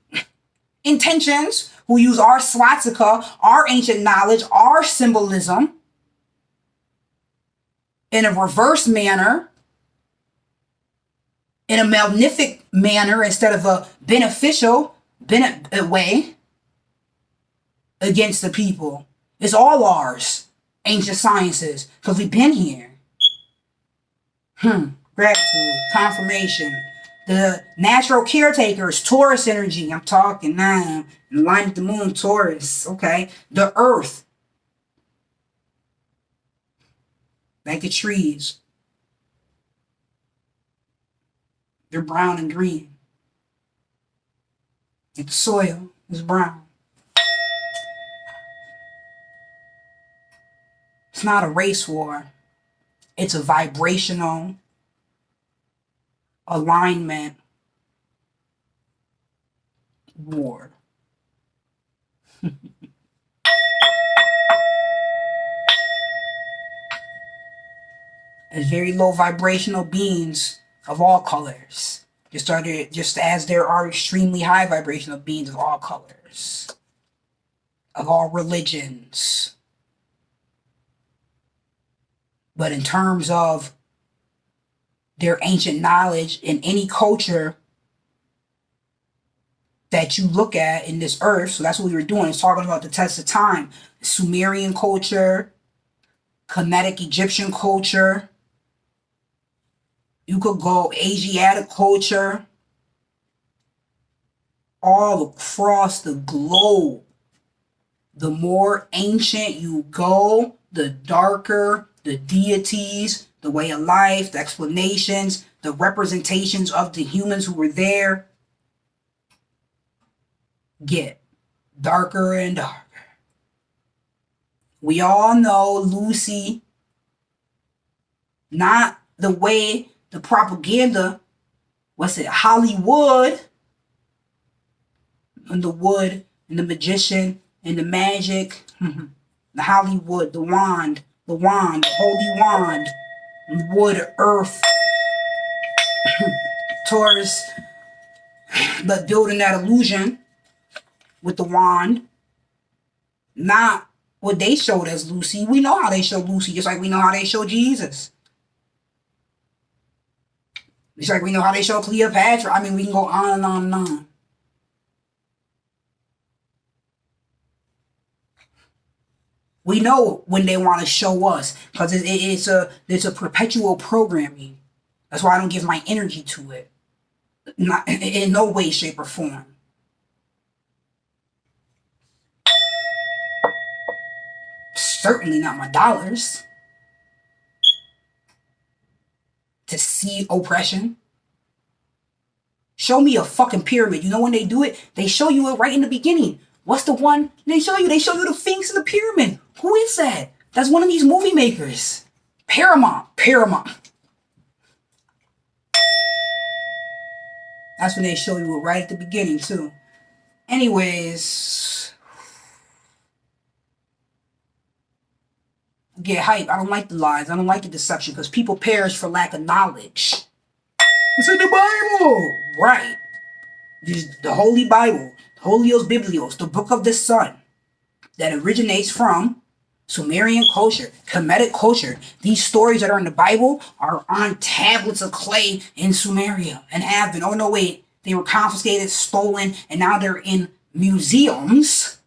intentions, who use our swastika, our ancient knowledge, our symbolism in a reverse manner, in a malefic manner instead of a beneficial way against the people. It's all ours, ancient sciences, because we've been here. Gratitude, confirmation. The natural caretakers, Taurus energy. I'm talking now. In line with the moon, Taurus. Okay. The earth. Like the trees. They're brown and green. And the soil is brown. It's not a race war. It's a vibrational alignment war. As very low vibrational beings of all colors. Just as there are extremely high vibrational beings of all colors. Of all religions. But in terms of their ancient knowledge in any culture that you look at in this earth, so that's what we were doing, it's talking about the test of time. Sumerian culture, Kemetic Egyptian culture, you could go Asiatic culture, all across the globe. The more ancient you go, the darker the deities, the way of life, the explanations, the representations of the humans who were there get darker and darker. We all know Lucy, not the way the propaganda, Hollywood, and the wood, and the magician, and the magic, the Hollywood, the wand, the holy wand, wood, earth, Taurus, but building that illusion with the wand, not what they showed as Lucy. We know how they showed Lucy, just like we know how they showed Jesus. Just like we know how they showed Cleopatra. I mean, we can go on and on and on. We know when they want to show us, because it's a perpetual programming. That's why I don't give my energy to it. Not in no way, shape, or form. Certainly not my dollars. To see oppression. Show me a fucking pyramid. You know when they do it? They show you it right in the beginning. What's the one they show you? They show you the Sphinx in the pyramid. Who is that? That's one of these movie makers. Paramount. That's when they show you it right at the beginning too. Anyways, get hype. I don't like the lies. I don't like the deception because people perish for lack of knowledge. It's in the Bible. Right. The Holy Bible. Holios Biblios. The Book of the Sun. That originates from Sumerian culture, Kemetic culture. These stories that are in the Bible are on tablets of clay in Sumeria and have been. Oh no, wait. They were confiscated, stolen, and now they're in museums.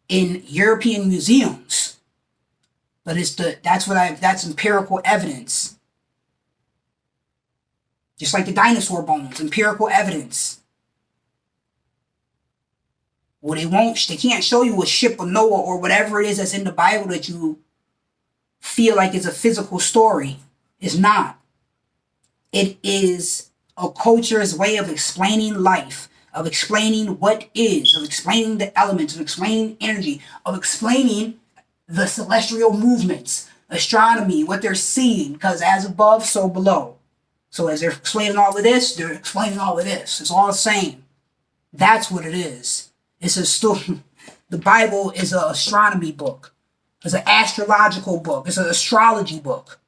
In European museums. But that's empirical evidence. Just like the dinosaur bones, empirical evidence. Well, they can't show you a ship of Noah or whatever it is that's in the Bible that you feel like is a physical story. It's not. It is a culture's way of explaining life, of explaining what is, of explaining the elements, of explaining energy, of explaining the celestial movements, astronomy, what they're seeing, because as above, so below. So as they're explaining all of this, they're explaining all of this. It's all the same. That's what it is. It's a story. The Bible is an astronomy book. It's an astrological book. It's an astrology book.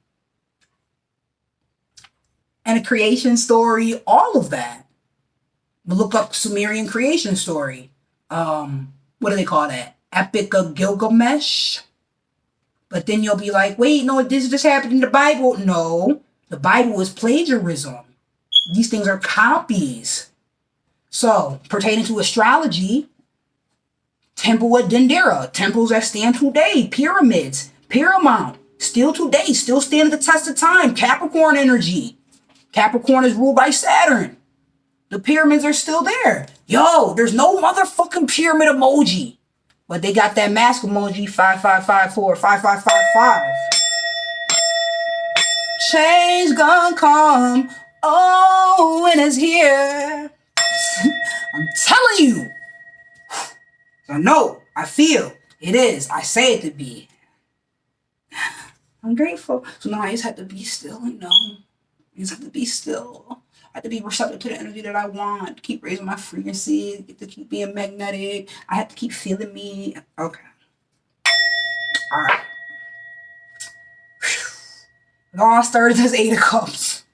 And a creation story, all of that. Look up Sumerian creation story. What do they call that? Epic of Gilgamesh. But then you'll be like, wait, no, this just happened in the Bible. No, the Bible is plagiarism. These things are copies. So, pertaining to astrology, Temple of Dendera, temples that stand today, pyramids, paramount, still today, still stand the test of time, Capricorn energy. Capricorn is ruled by Saturn. The pyramids are still there. Yo, there's no motherfucking pyramid emoji. But they got that mask emoji, 5554, 5555. Change gonna come. Oh, when it's here. I'm telling you. I know, I feel, it is. I say it to be. I'm grateful. So now I just have to be still and know. I just have to be still. I have to be receptive to the energy that I want. Keep raising my frequency. Get to keep being magnetic. I have to keep feeling me. Okay. All right. It all started as 8 of Cups.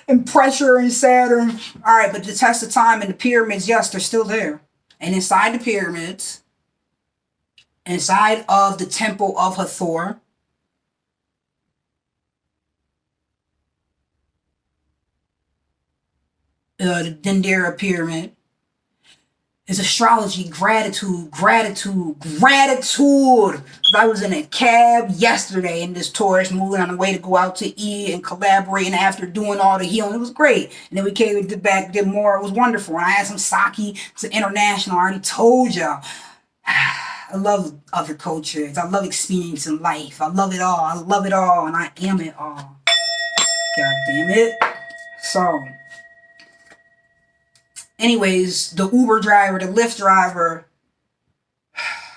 And pressure and Saturn. All right, but the test of time and the pyramids, yes, they're still there. And inside the pyramids, inside of the temple of Hathor, the Dendera pyramid, is astrology, gratitude. Because I was in a cab yesterday in this tourist moving on the way to go out to eat and collaborate. And after doing all the healing, it was great. And then we came back, did more. It was wonderful. And I had some sake. It's an international. I already told y'all. I love other cultures. I love experiencing life. I love it all. I love it all. And I am it all. God damn it. So, anyways, the Uber driver, the Lyft driver,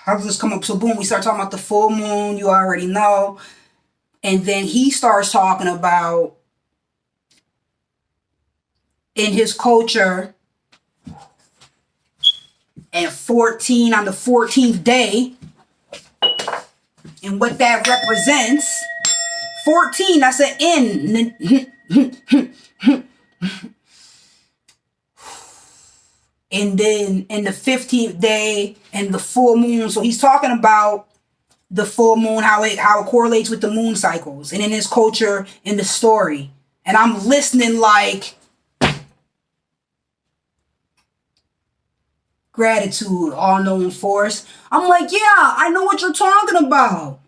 I'll just come up. So boom, we start talking about the full moon. You already know. And then he starts talking about in his culture and 14 on the 14th day and what that represents. 14, that's an N. And then in the 15th day and the full moon. So he's talking about the full moon, how it correlates with the moon cycles. And in his culture, in the story. And I'm listening like gratitude, all-knowing force. I'm like, yeah, I know what you're talking about.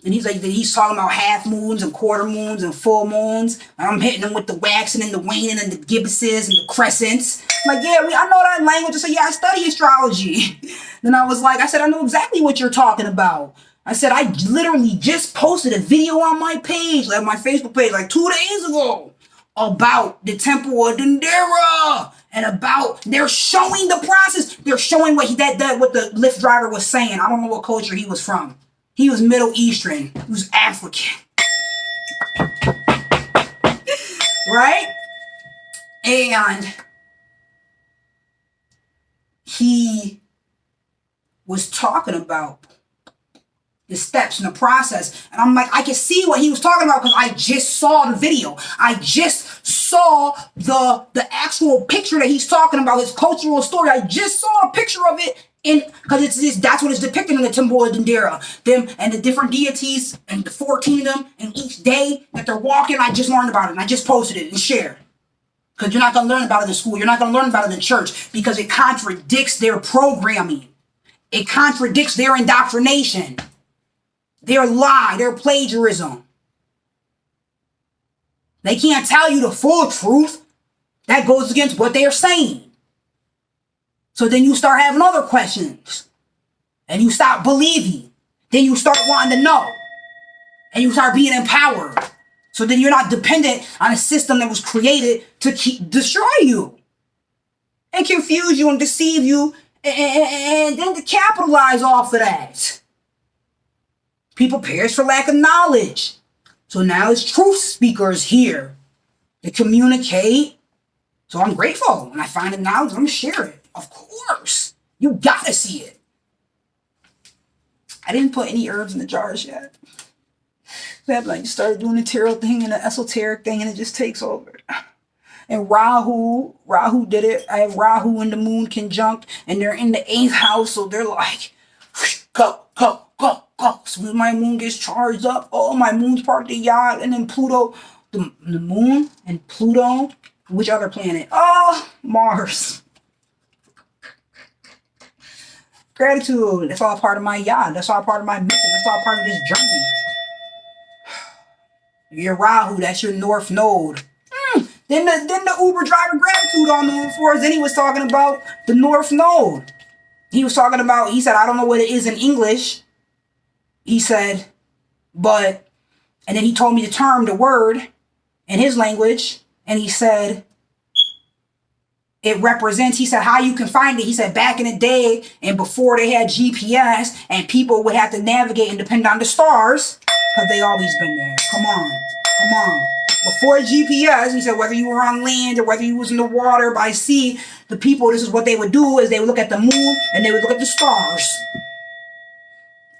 And he's talking about half moons and quarter moons and full moons. And I'm hitting him with the waxing and the waning and the gibbouses and the crescents. I'm like, yeah, I know that language. I said, yeah, I study astrology. Then I said, I know exactly what you're talking about. I said, I literally just posted a video on my page, like my Facebook page, like 2 days ago, about the Temple of Dendera. And about, they're showing the process. They're showing what what the Lyft driver was saying. I don't know what culture he was from. He was Middle Eastern. He was African. Right? And he was talking about the steps and the process. And I'm like, I can see what he was talking about because I just saw the video. I just saw the actual picture that he's talking about, his cultural story. I just saw a picture of it. Because that's what is depicted in the Temple of Dendera. Them and the different deities and the 14 of them, and each day that they're walking, I just learned about it and I just posted it and shared. Because you're not going to learn about it in school. You're not going to learn about it in church because it contradicts their programming. It contradicts their indoctrination, their lie, their plagiarism. They can't tell you the full truth. That goes against what they are saying. So then you start having other questions. And you stop believing. Then you start wanting to know. And you start being empowered. So then you're not dependent on a system that was created to destroy you. And confuse you and deceive you. And then to capitalize off of that. People perish for lack of knowledge. So now it's truth speakers here to communicate. So I'm grateful. When I find the knowledge, I'm going to share it. Of course. You gotta see it. I didn't put any herbs in the jars yet. That like started doing the tarot thing and the esoteric thing, and it just takes over. And Rahu did it. I have Rahu and the moon conjunct, and they're in the 8th house, so they're like, go, go, go, go. As soon as my moon gets charged up, oh, my moon's part of the yacht, and then Pluto, the moon and Pluto, which other planet? Oh, Mars. Gratitude. That's all part of my yacht. That's all part of my mission. That's all part of this journey. Your Rahu, that's your North Node. Then the Uber driver gratitude on the for us. Then he was talking about the North Node. He said, I don't know what it is in English. He said, and then he told me the term, the word in his language. And he said, it represents, he said, how you can find it. He said, back in the day and before they had GPS and people would have to navigate and depend on the stars, because they always been there. Come on. Before GPS, he said, whether you were on land or whether you was in the water, by sea, the people, this is what they would do, is they would look at the moon and they would look at the stars.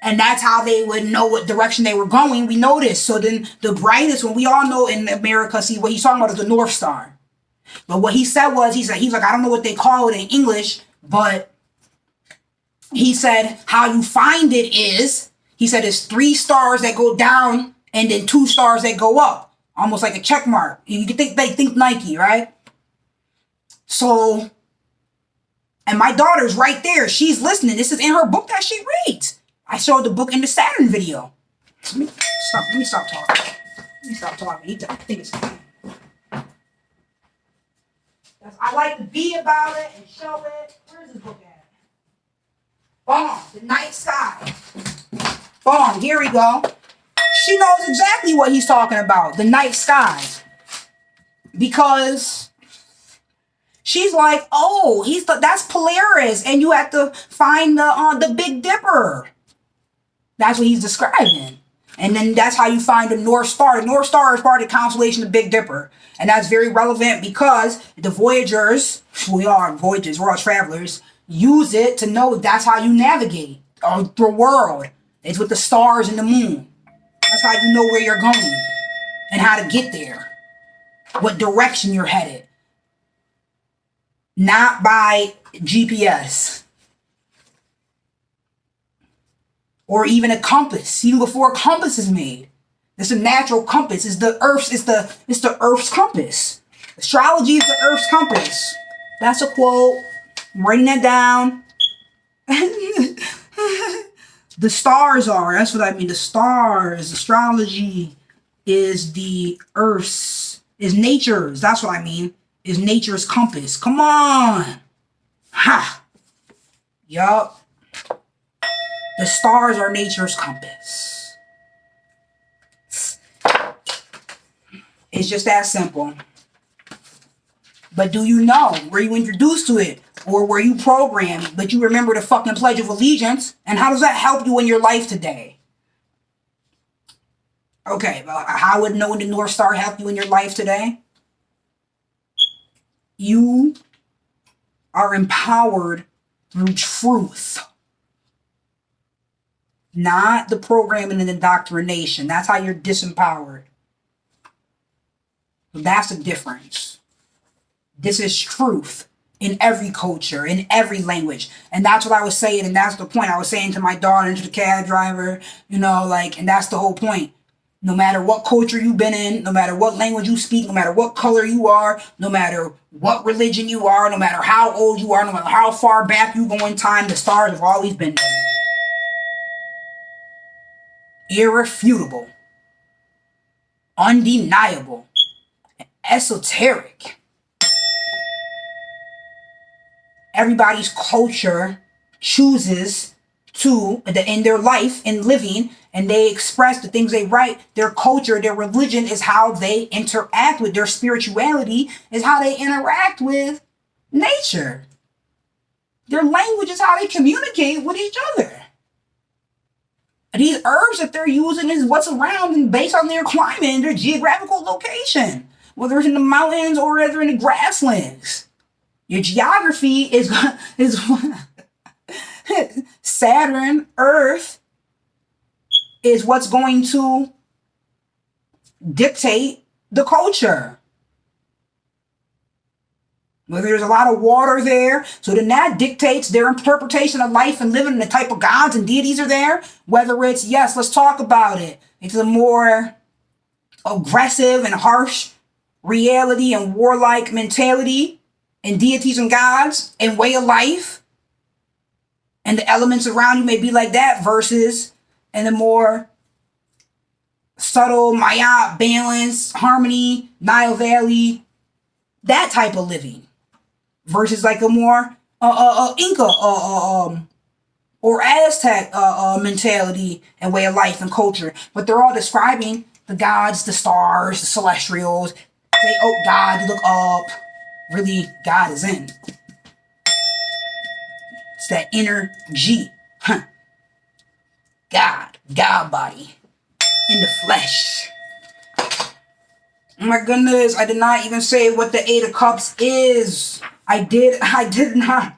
And that's how they would know what direction they were going. We know this. So then the brightest one, we all know in America, see what he's talking about is the North Star. But what he said was, he's like, I don't know what they call it in English, but he said how you find it is, he said it's 3 stars that go down and then 2 stars that go up. Almost like a check mark. You think they think Nike, right? So, and my daughter's right there. She's listening. This is in her book that she reads. I showed the book in the Saturn video. Let me stop talking. I think it's fine. I like to be about it and show it. Where's this book at? Boom. The Night Sky. Boom. Here we go. She knows exactly what he's talking about, the night sky. Because she's like, oh, that's Polaris, and you have to find the Big Dipper. That's what he's describing. And then that's how you find the North Star. The North Star is part of the constellation of the Big Dipper. And that's very relevant because the Voyagers, we're all travelers, use it to know that's how you navigate the world. It's with the stars and the moon. That's how you know where you're going and how to get there, what direction you're headed. Not by GPS or even a compass. Even before a compass is made, it's a natural compass. It's the Earth's compass. Astrology is the Earth's compass. That's a quote. I'm writing that down. The stars are, that's what I mean. The stars, astrology is the Earth's, is nature's, that's what I mean, is nature's compass. Come on. Ha. Yup. The stars are nature's compass. It's just that simple. But do you know? Were you introduced to it? Or were you programmed, but you remember the fucking Pledge of Allegiance? And how does that help you in your life today? Okay, well, how would knowing the North Star help you in your life today? You are empowered through truth. Not the programming and indoctrination. That's how you're disempowered. That's the difference. This is truth. In every culture, in every language. And that's what I was saying, and that's the point. I was saying to my daughter and to the cab driver, and that's the whole point. No matter what culture you've been in, no matter what language you speak, no matter what color you are, no matter what religion you are, no matter how old you are, no matter how far back you go in time, the stars have always been there. Irrefutable. Undeniable. Esoteric. Everybody's culture chooses to, in their life and living, and they express the things they write. Their culture, their religion is how they interact with, their spirituality is how they interact with nature. Their language is how they communicate with each other. And these herbs that they're using is what's around and based on their climate and their geographical location, whether it's in the mountains or whether in the grasslands. Your geography is Saturn, Earth, is what's going to dictate the culture. Whether there's a lot of water there, so then that dictates their interpretation of life and living, and the type of gods and deities are there. Whether it's, yes, let's talk about it, it's a more aggressive and harsh reality and warlike mentality and deities and gods and way of life, and the elements around you may be like that, versus in the more subtle Maya balance, harmony, Nile Valley, that type of living, versus like a more Inca or Aztec mentality and way of life and culture. But they're all describing the gods, the stars, the celestials. Say, oh God, you look up. Really, God is in. It's that inner G. Huh. God body. In the flesh. Oh my goodness, I did not even say what the Eight of Cups is. I did not.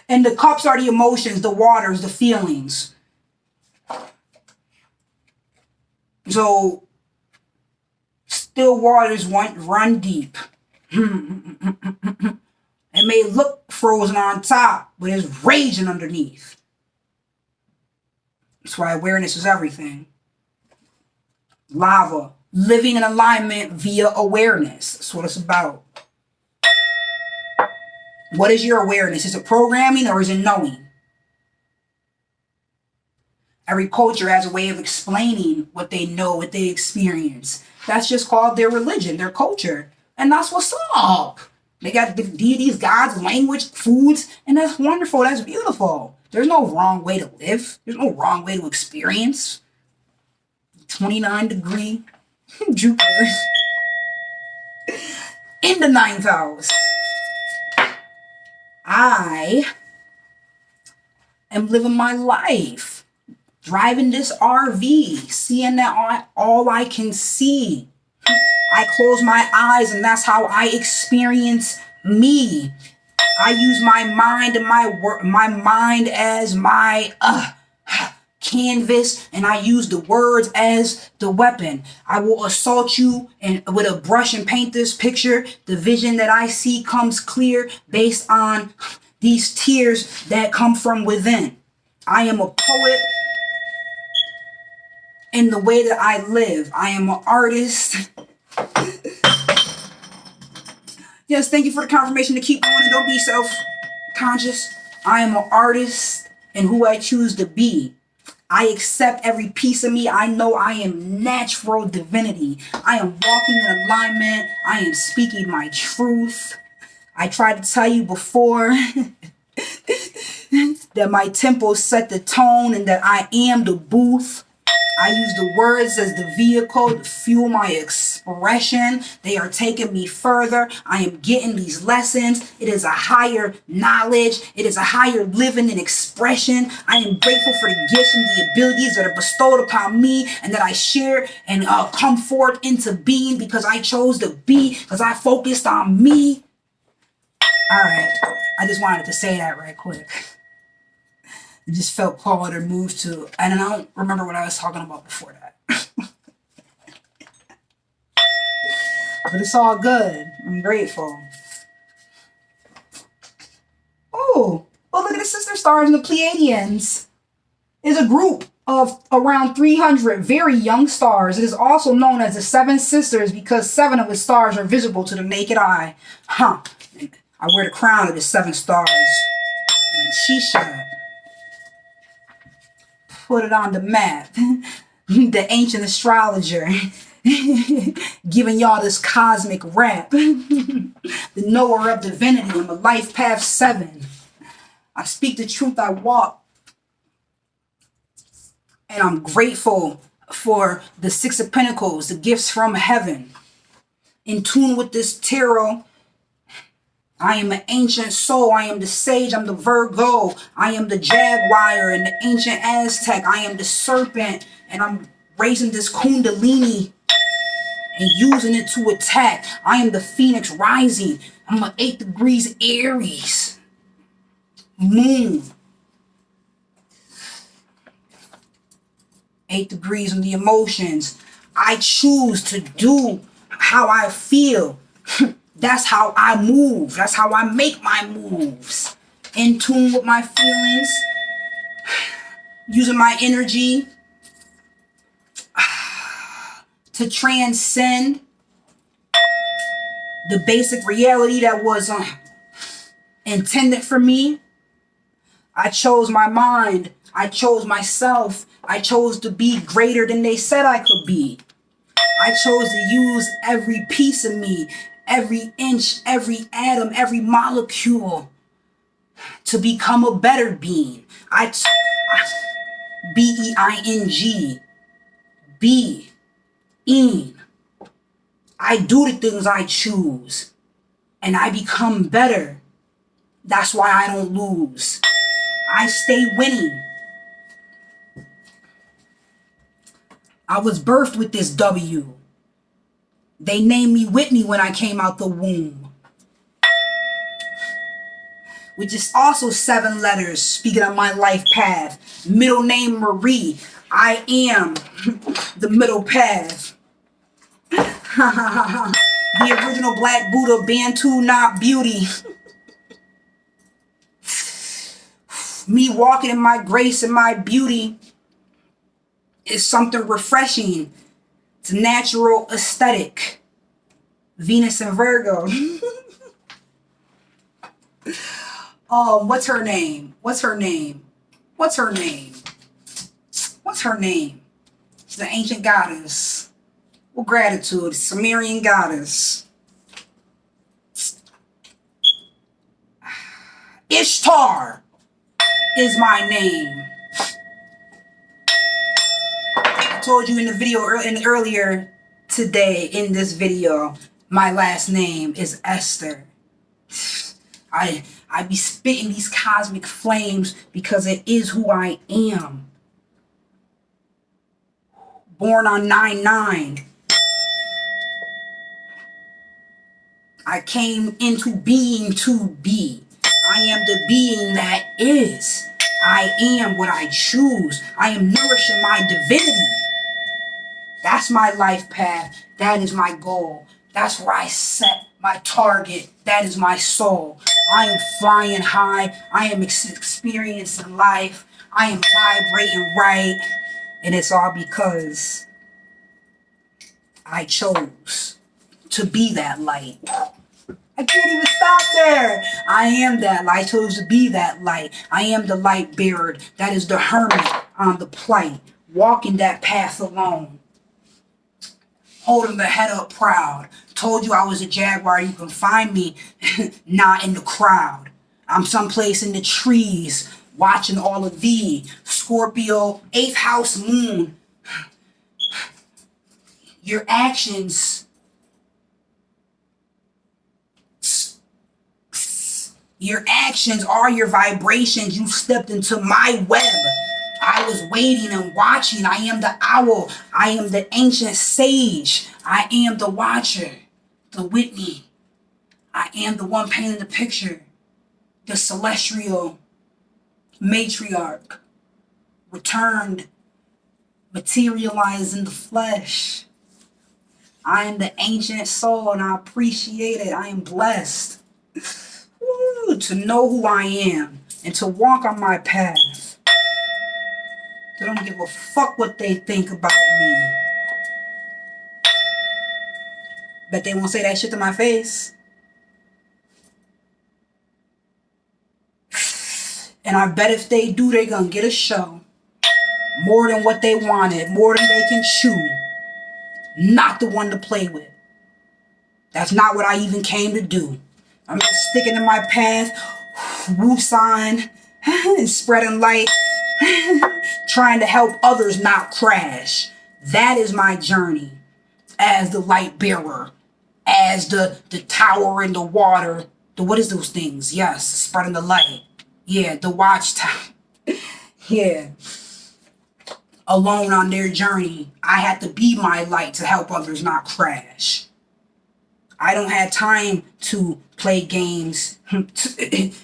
And the cups are the emotions, the waters, the feelings. So, still waters run deep. It may look frozen on top, but it's raging underneath. That's why awareness is everything. Lava. Living in alignment via awareness. That's what it's about. What is your awareness? Is it programming or is it knowing? Every culture has a way of explaining what they know, what they experience. That's just called their religion, their culture. And that's what's up. They got the deities, gods, language, foods, and that's wonderful. That's beautiful. There's no wrong way to live. There's no wrong way to experience. 29-degree Jupiter in the 9th house. I am living my life, driving this RV, seeing that all I can see. I close my eyes and that's how I experience me. I use my mind and my mind as my canvas, and I use the words as the weapon. I will assault you and with a brush and paint this picture. The vision that I see comes clear based on these tears that come from within. I am a poet in the way that I live. I am an artist. Yes, thank you for the confirmation to keep going and don't be self-conscious. I am an artist in who I choose to be. I accept every piece of me. I know I am natural divinity. I am walking in alignment. I am speaking my truth. I tried to tell you before that my tempo set the tone and that I am the booth. I use the words as the vehicle to fuel my expression. They are taking me further. I am getting these lessons. It is a higher knowledge. It is a higher living and expression. I am grateful for the gifts and the abilities that are bestowed upon me and that I share and come forth into being because I chose to be, because I focused on me. All right. I just wanted to say that right quick. I just felt called or moved to, and I don't remember what I was talking about before that. But it's all good. I'm grateful. Oh, well, look at the sister stars and the Pleiadians. It's a group of around 300 very young stars. It is also known as the Seven Sisters because 7 of the stars are visible to the naked eye. Huh. I wear the crown of the 7 stars. And she should put it on the map. The ancient astrologer giving y'all this cosmic rap. The knower of divinity and the life path 7. I speak the truth, I walk. And I'm grateful for the 6 of Pentacles, the gifts from heaven. In tune with this tarot, I am an ancient soul. I am the sage. I'm the Virgo. I am the jaguar and the ancient Aztec. I am the serpent. And I'm raising this kundalini and using it to attack. I am the phoenix rising. I'm an 8 degrees Aries. Moon. 8 degrees on the emotions. I choose to do how I feel. That's how I move. That's how I make my moves. In tune with my feelings. Using my energy to transcend the basic reality that was intended for me. I chose my mind. I chose myself. I chose to be greater than they said I could be. I chose to use every piece of me, every inch, every atom, every molecule to become a better being. B-E-I-N-G. Being. I do the things I choose. And I become better. That's why I don't lose. I stay winning. I was birthed with this W. They named me Whitney when I came out the womb. Which is also 7 letters, speaking of my life path. Middle name Marie. I am the middle path. The original Black Buddha, Bantu, not beauty. Me walking in my grace and my beauty is something refreshing. It's natural aesthetic. Venus and Virgo. What's her name? What's her name? What's her name? What's her name? She's an ancient goddess. Well, gratitude. Sumerian goddess. Ishtar is my name. I told you in the video earlier today in this video, my last name is Esther. I be spitting these cosmic flames because it is who I am. Born on 9/9. I came into being to be. I am the being that is. I am what I choose. I am nourishing my divinity. That's my life path. That is my goal. That's where I set my target. That is my soul. I am flying high. I am experiencing life. I am vibrating right. And it's all because I chose to be that light. I can't even stop there. I am that light. I chose to be that light. I am the light bearer. That is the hermit on the plight. Walking that path alone. Holding the head up proud. Told you I was a jaguar. You can find me not in the crowd. I'm someplace in the trees. Watching all of thee. Scorpio, 8th house moon. Your actions. Your actions are your vibrations. You stepped into my web. I was waiting and watching. I am the owl. I am the ancient sage. I am the watcher. The Whitney. I am the one painting the picture. The celestial matriarch. Returned. Materialized in the flesh. I am the ancient soul and I appreciate it. I am blessed. To know who I am and to walk on my path. They don't give a fuck what they think about me. Bet they won't say that shit to my face. And I bet if they do, they gonna get a show. More than what they wanted. More than they can chew. Not the one to play with. That's not what I even came to do. I'm just sticking to my path, woo-sign, and spreading light, trying to help others not crash. That is my journey as the light bearer, as the tower in the water. What is those things? Yes, spreading the light. Yeah, the watchtower. Yeah. Alone on their journey, I had to be my light to help others not crash. I don't have time to play games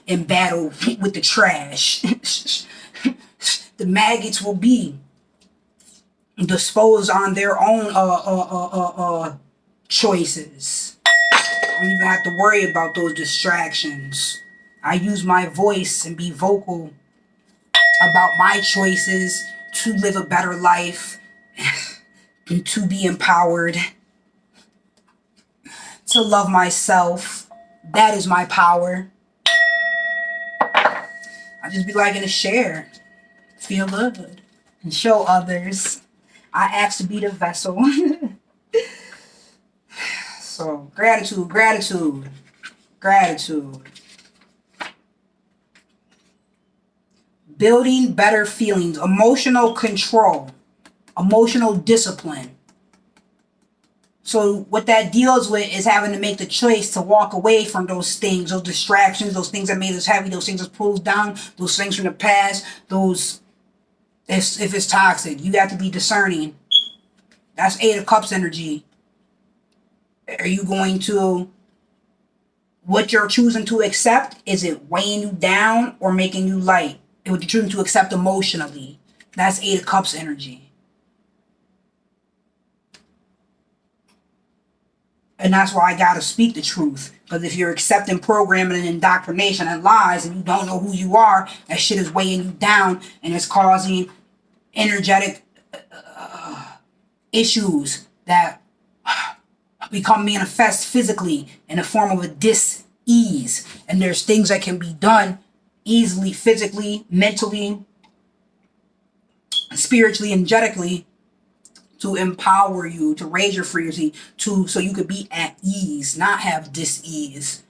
in battle with the trash. The maggots will be dispose on their own choices. I don't even have to worry about those distractions. I use my voice and be vocal about my choices to live a better life and to be empowered, to love myself. That is my power. I just be liking to share, feel good, and show others. I ask to be the vessel. So gratitude, gratitude, gratitude. Building better feelings, emotional control, emotional discipline. So what that deals with is having to make the choice to walk away from those things, those distractions, those things that made us happy, those things that pulled us down, those things from the past, those, if it's toxic, you have to be discerning. That's 8 of Cups energy. Are you going to, what you're choosing to accept, is it weighing you down or making you light? And what you're choosing to accept emotionally, that's 8 of Cups energy. And that's why I gotta speak the truth. Because if you're accepting programming and indoctrination and lies and you don't know who you are, that shit is weighing you down and it's causing energetic issues that become manifest physically in the form of a dis-ease. And there's things that can be done easily, physically, mentally, spiritually, energetically, to empower you, to raise your frequency, so you could be at ease, not have dis-ease,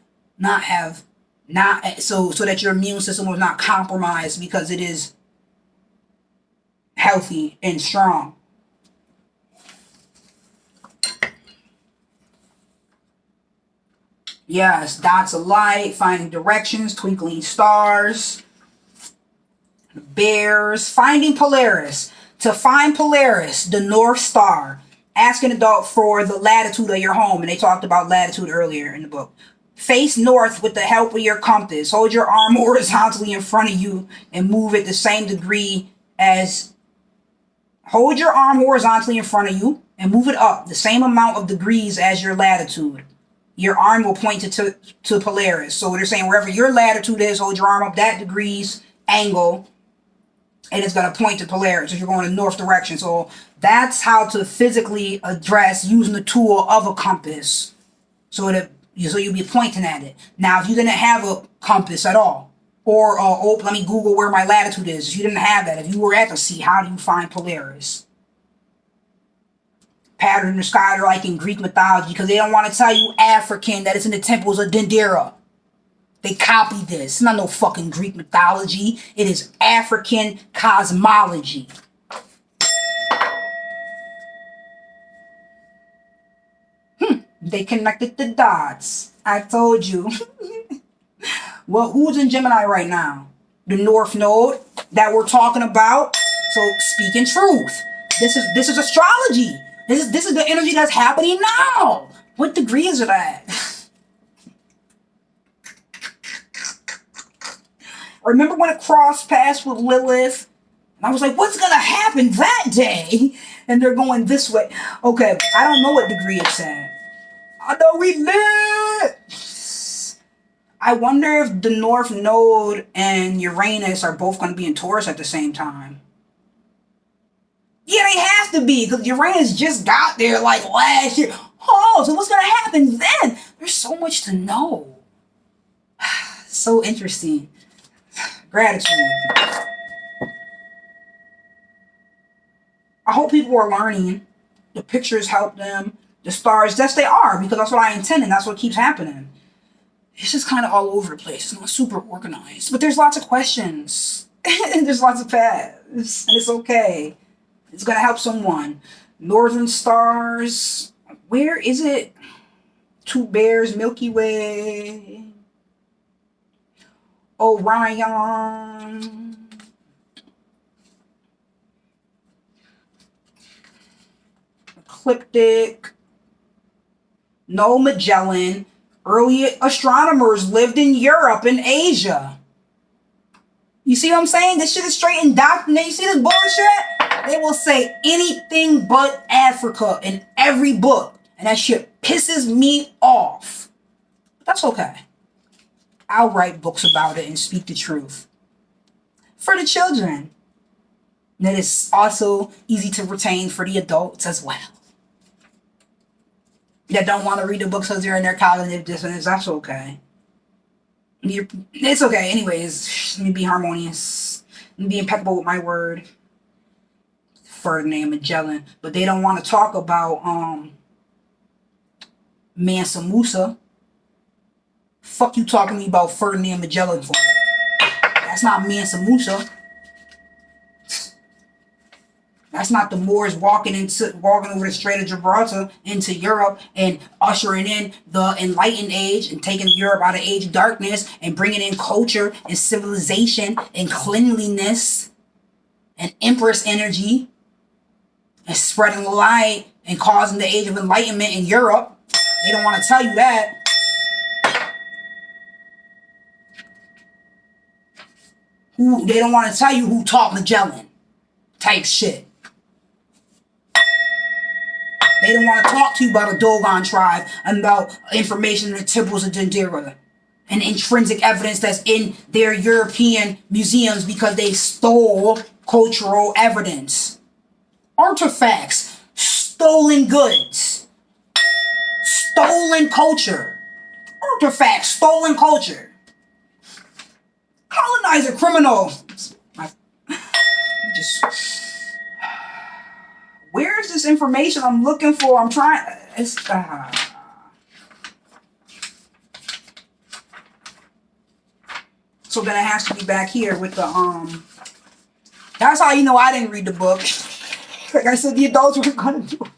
so that your immune system was not compromised because it is healthy and strong. Yes, dots of light, finding directions, twinkling stars, bears, finding Polaris. To find Polaris, the North Star, ask an adult for the latitude of your home. And they talked about latitude earlier in the book. Face north with the help of your compass. Hold your arm horizontally in front of you and move it the same degree as... Hold your arm horizontally in front of you and move it up the same amount of degrees as your latitude. Your arm will point to Polaris. So they're saying wherever your latitude is, hold your arm up that degrees angle, and it's going to point to Polaris if you're going in the north direction. So that's how to physically address using the tool of a compass. So you'll be pointing at it. Now, if you didn't have a compass at all, or let me Google where my latitude is. If you didn't have that, if you were at the sea, how do you find Polaris? Pattern in the sky, they're like in Greek mythology, because they don't want to tell you African, that it's in the temples of Dendera. They copied this. It's not no fucking Greek mythology. It is African cosmology. They connected the dots. I told you. Well, who's in Gemini right now? The North Node that we're talking about. So speaking truth. This is astrology. This is the energy that's happening now. What degree is it at? Remember when it crossed paths with Lilith? And I was like, what's going to happen that day? And they're going this way. Okay, I don't know what degree it's at. I know we lit. I wonder if the North Node and Uranus are both going to be in Taurus at the same time. Yeah, they have to be, because Uranus just got there like last year. Oh, so what's going to happen then? There's so much to know. So interesting. Gratitude. I hope people are learning. The pictures help them. The stars, yes, they are, because that's what I intended. That's what keeps happening. It's just kind of all over the place. It's not super organized. But there's lots of questions. And there's lots of paths. And it's okay. It's going to help someone. Northern stars. Where is it? Two bears, Milky Way. Orion. Ecliptic. No Magellan. Early astronomers lived in Europe and Asia. You see what I'm saying? This shit is straight indoctrinated. You see this bullshit? They will say anything but Africa in every book. And that shit pisses me off. But that's okay. I'll write books about it and speak the truth. For the children. That is also easy to retain for the adults as well. That don't want to read the books because they're in their cognitive dissonance. That's okay. It's okay. Anyways, let me be harmonious. Let me be impeccable with my word. Ferdinand Magellan. But they don't want to talk about Mansa Musa. Fuck you talking to me about Ferdinand Magellan for? That's not Mansa Musa. That's not the Moors walking over the Strait of Gibraltar into Europe and ushering in the Enlightened Age and taking Europe out of age of darkness and bringing in culture and civilization and cleanliness and empress energy and spreading light and causing the age of enlightenment in Europe. They don't want to tell you that. They don't want to tell you who taught Magellan type shit. They don't want to talk to you about the Dogon tribe and about information in the temples of Dendera and intrinsic evidence that's in their European museums because they stole cultural evidence. Artifacts, stolen goods, stolen culture. Artifacts, stolen culture. Colonizer, criminal. Where's this information I'm looking for? I'm trying. So then it has to be back here with the That's how you know I didn't read the book. Like I said, the adults were gonna do it.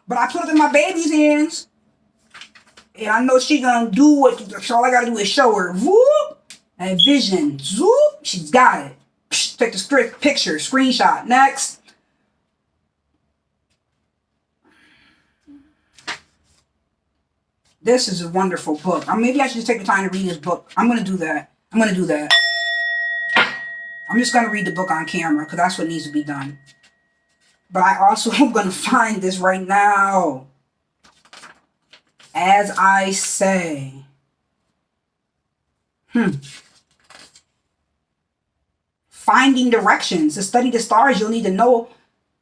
But I put it in my baby's hands. And I know she's gonna do what. So all I gotta do is show her. Whoop! And vision. Zoop! She's got it. Take the picture, screenshot. Next. This is a wonderful book. Maybe I should just take the time to read this book. I'm going to do that. I'm just going to read the book on camera because that's what needs to be done. But I also am going to find this right now. As I say. Finding directions. To study the stars, you'll need to know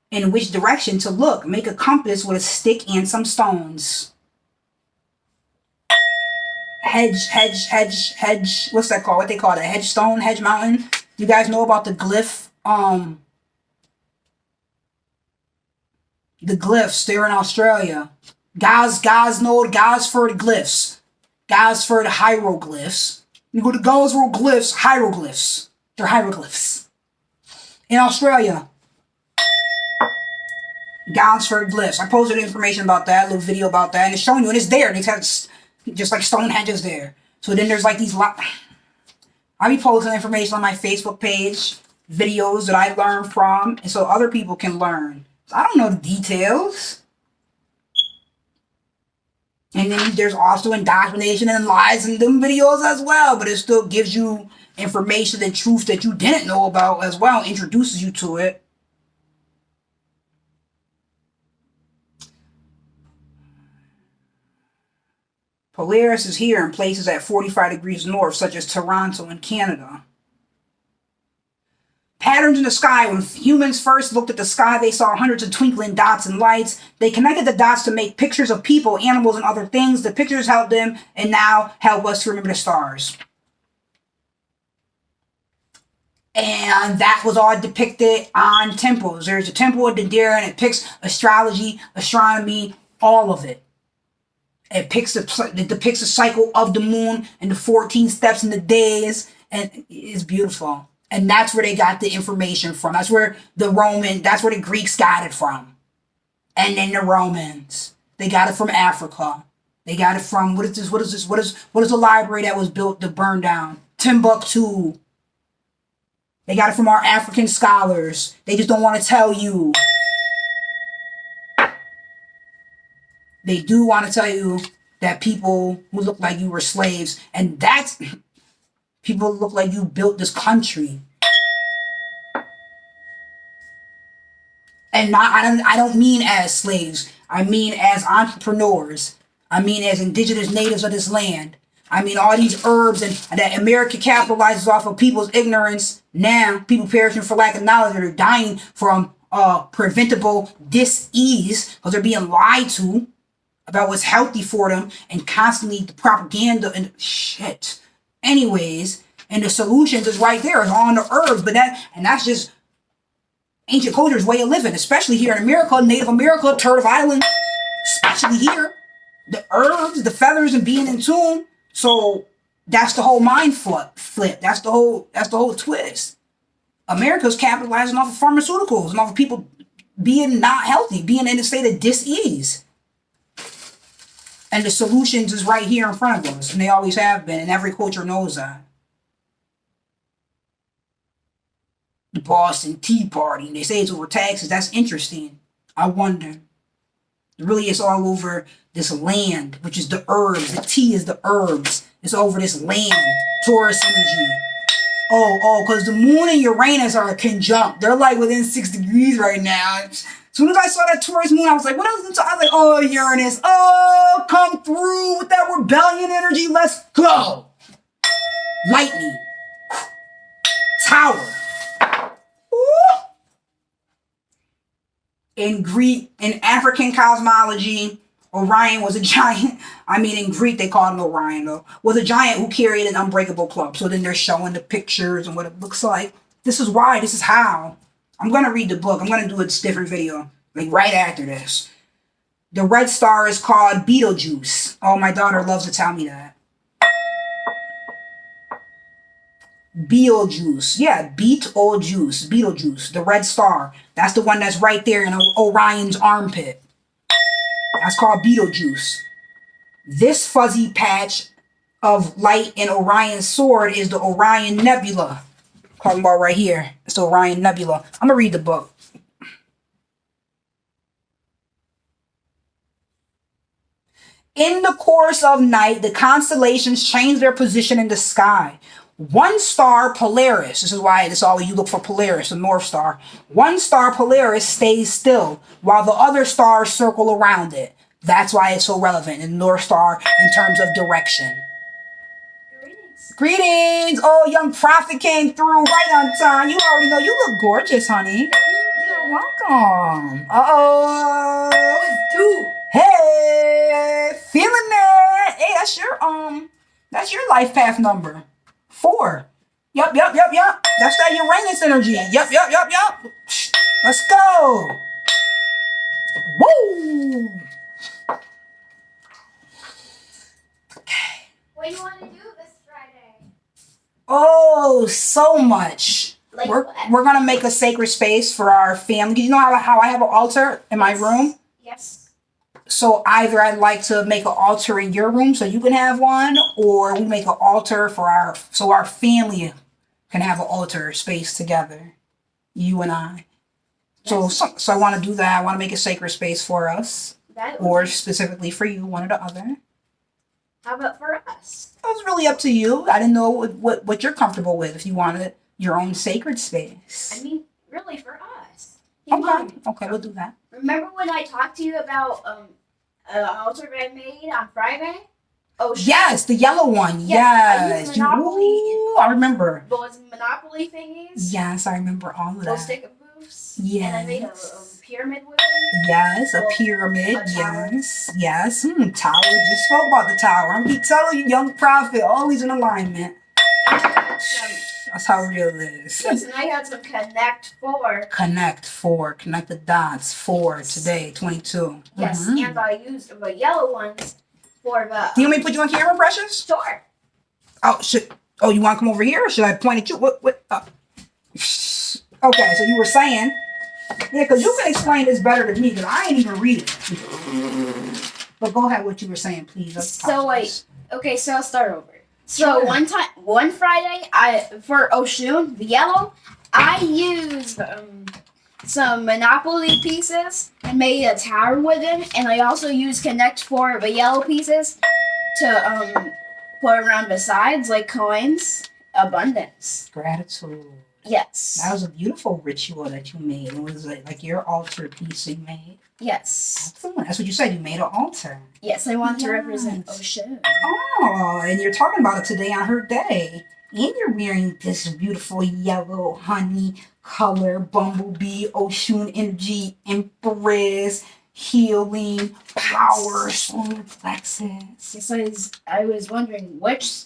in which direction to look. Make a compass with a stick and some stones. Hedge. What's that called? What they call it? A hedge stone? Hedge mountain? You guys know about the glyph? The glyphs. They're in Australia. Guys know Gosford glyphs. Gosford hieroglyphs. You go to Gosford glyphs, hieroglyphs. They're hieroglyphs. In Australia. Gosford glyphs. I posted information about that, a little video about that, and it's showing you, and it's there. They have just like Stonehenge is there. So then there's like these I'll be posting information on my Facebook page, videos that I learned from, and so other people can learn. So I don't know the details. And then there's also indoctrination and lies in them videos as well, but it still gives you information and truth that you didn't know about as well, introduces you to it. Polaris is here in places at 45 degrees north, such as Toronto in Canada. Patterns in the sky. When humans first looked at the sky, they saw hundreds of twinkling dots and lights. They connected the dots to make pictures of people, animals, and other things. The pictures helped them and now help us to remember the stars. And that was all depicted on temples. There's a temple of Dendera, and it depicts astrology, astronomy, all of it. It depicts the cycle of the moon and the 14 steps in the days, and it's beautiful. And that's where they got the information from. That's where the Greeks got it from. And then the Romans. They got it from Africa. They got it from, what is the library that was built to burn down? Timbuktu. They got it from our African scholars. They just don't want to tell you. They do want to tell you that people who look like you were slaves. And that's... People look like you built this country. And I don't mean as slaves. I mean as entrepreneurs. I mean as indigenous natives of this land. I mean all these herbs and that America capitalizes off of people's ignorance. Now people perishing for lack of knowledge, or they're dying from preventable dis-ease because they're being lied to about what's healthy for them, and constantly the propaganda and shit. Anyways, and the solutions is right there. It's all in the herbs, but that's just ancient culture's way of living, especially here in America, Native America, Turtle Island, especially here. The herbs, the feathers, and being in tune. So that's the whole mind flip. That's the whole twist. America's capitalizing off of pharmaceuticals and off of people being not healthy, being in a state of dis-ease. And the solutions is right here in front of us, and they always have been, and every culture knows that. The Boston Tea Party, and they say it's over taxes. That's interesting. I wonder. Really, it's all over this land, which is the herbs. The tea is the herbs. It's over this land. Taurus energy. Oh, because the moon and Uranus are conjunct. They're like within 6 degrees right now. As soon as I saw that Taurus moon, I was like, what else? I was like, oh, Uranus. Oh, come through with that rebellion energy. Let's go. Lightning. Tower. Ooh. In Greek, in African cosmology, Orion was a giant. I mean, in Greek, they called him Orion, though. Was a giant who carried an unbreakable club. So then they're showing the pictures and what it looks like. This is why. This is how. I'm going to read the book. I'm going to do a different video, like right after this. The red star is called Betelgeuse. Oh, my daughter loves to tell me that. Betelgeuse. Yeah, Betelgeuse. Betelgeuse. The red star. That's the one that's right there in Orion's armpit. That's called Betelgeuse. This fuzzy patch of light in Orion's sword is the Orion Nebula. Talking about right here. It's the Orion Nebula. I'm going to read the book. In the course of night, the constellations change their position in the sky. One star, Polaris, this is why it's always you look for Polaris, the North Star. One star, Polaris, stays still, while the other stars circle around it. That's why it's so relevant in North Star in terms of direction. Greetings! Oh, young prophet came through right on time. You already know, you look gorgeous, honey. You're welcome. Uh-oh. Hey, feeling that. Hey, that's your life path number. 4. Yup. That's that Uranus energy. Yup. Let's go. Woo! Okay. What do you want to do this Friday? Oh, so much. Like we're what? gonna make a sacred space for our family. You know how I have an altar in my room? Yes. So either I'd like to make an altar in your room so you can have one, or we make an altar for our family can have an altar space together, you and I. Yes. So I want to do that. I want to make a sacred space for us, or specifically for you, one or the other. How about for us? It's really up to you. I didn't know what you're comfortable with. If you wanted your own sacred space. I mean, really for us. Okay, we'll do that. Remember when I talked to you about an altar I made on Friday? Oh, shit. Yes, the yellow one. Yes. I remember. Those Monopoly thingies? Yes, I remember all of that. Those stick moves? Yes. And I made a pyramid with them? Yes, a pyramid. Yes. Tower. Just spoke about the tower. I'm keep telling you, young prophet, always in alignment. That's how real it is. Yes, and I had some Connect 4. Connect the dots. 4 today, 22. Yes, and I used the yellow ones for the... Do you want me to put you on camera, Precious? Sure. Oh, you want to come over here, or should I point at you? What? Okay, so you were saying... Yeah, because you can explain this better than me, because I ain't even read it. But go ahead, what you were saying, please. So I'll start over. So one Friday, for Oshun, the yellow, I used some Monopoly pieces and made a tower with them, and I also used Connect 4 the yellow pieces to put around the sides like coins. abundance. Gratitude. Yes. That was a beautiful ritual that you made. It was like your altar piece you made. Yes. Excellent. That's what you said. You made an altar. Yes, I want to represent Yes. Ocean. Oh, and you're talking about it today on her day. And you're wearing this beautiful yellow honey color, bumblebee, ocean energy, empress, healing, power, solar plexus. Yes, I was wondering which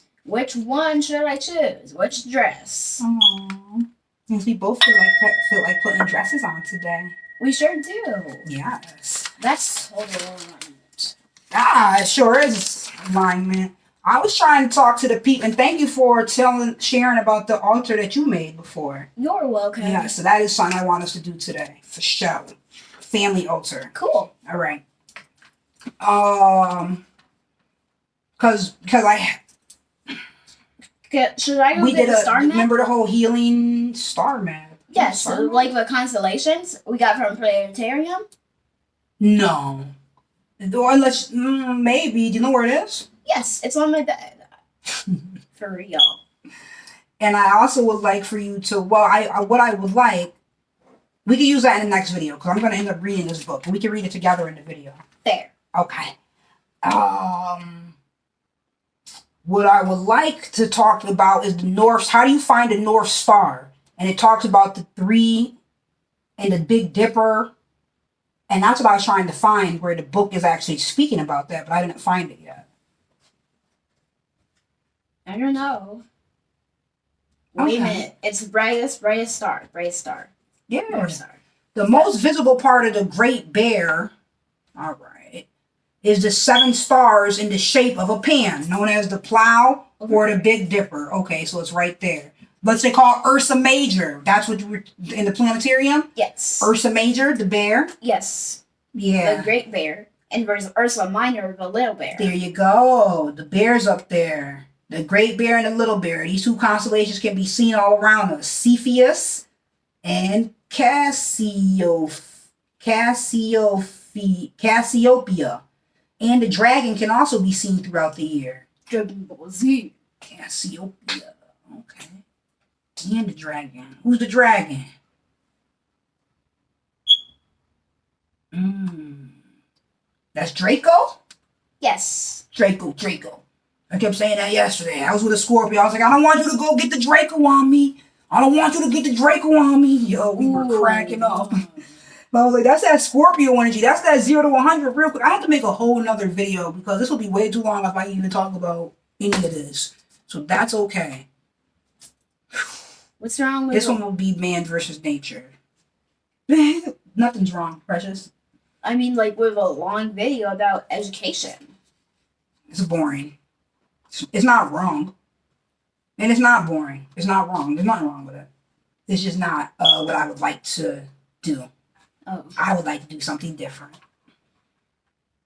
one should I choose? Which dress? Aww. Since we both feel like putting dresses on today. We sure do. Yes. That's total alignment. It sure is alignment. I was trying to talk to the people, and thank you for sharing about the altar that you made before. You're welcome. Yeah, so that is something I want us to do today, for sure. Family altar. Cool. All right. Cause Should I go we get did the star map? remember the whole healing star map? Yes, Star so map? like the constellations we got from Planetarium. No. Or unless maybe. Do you know where it is? Yes, it's on my bed. For real. And I also would like for you to, what I would like, we can use that in the next video because I'm going to end up reading this book. We can read it together in the video. There. Okay. What I would like to talk about is the North. How do you find the North Star? And it talks about the three and the Big Dipper. And that's what I was trying to find, where the book is actually speaking about that, but I didn't find it yet. I don't know. Wait a minute. It's brightest star. Brightest star. Yeah. North Star. The most visible part of the Great Bear, all right, is the 7 stars in the shape of a pan, known as the Plow or the Big Dipper. Okay, so it's right there. But they call Ursa Major. That's what you were in the planetarium? Yes. Ursa Major, the bear? Yes. Yeah. The Great Bear. And there's Ursa Minor, the Little Bear. There you go. The bear's up there. The Great Bear and the Little Bear. These 2 constellations can be seen all around us. Cepheus and Cassiopeia. And the dragon can also be seen throughout the year. Dragon Ball Z. Cassiopeia. Okay. And the dragon. Who's the dragon? That's Draco? Yes. Draco. I kept saying that yesterday. I was with a Scorpio. I was like, I don't want you to go get the Draco on me. I don't want you to get the Draco on me. Yo, we were cracking up. But I was like, that's that Scorpio energy. That's that 0 to 100 real quick. I have to make a whole nother video because this will be way too long if I even talk about any of this. So that's okay. What's wrong with This one will be man versus nature. Nothing's wrong, Precious. I mean, like, with a long video about education. It's boring. It's not wrong. And it's not boring. It's not wrong. There's nothing wrong with it. It's just not what I would like to do. Oh. I would like to do something different.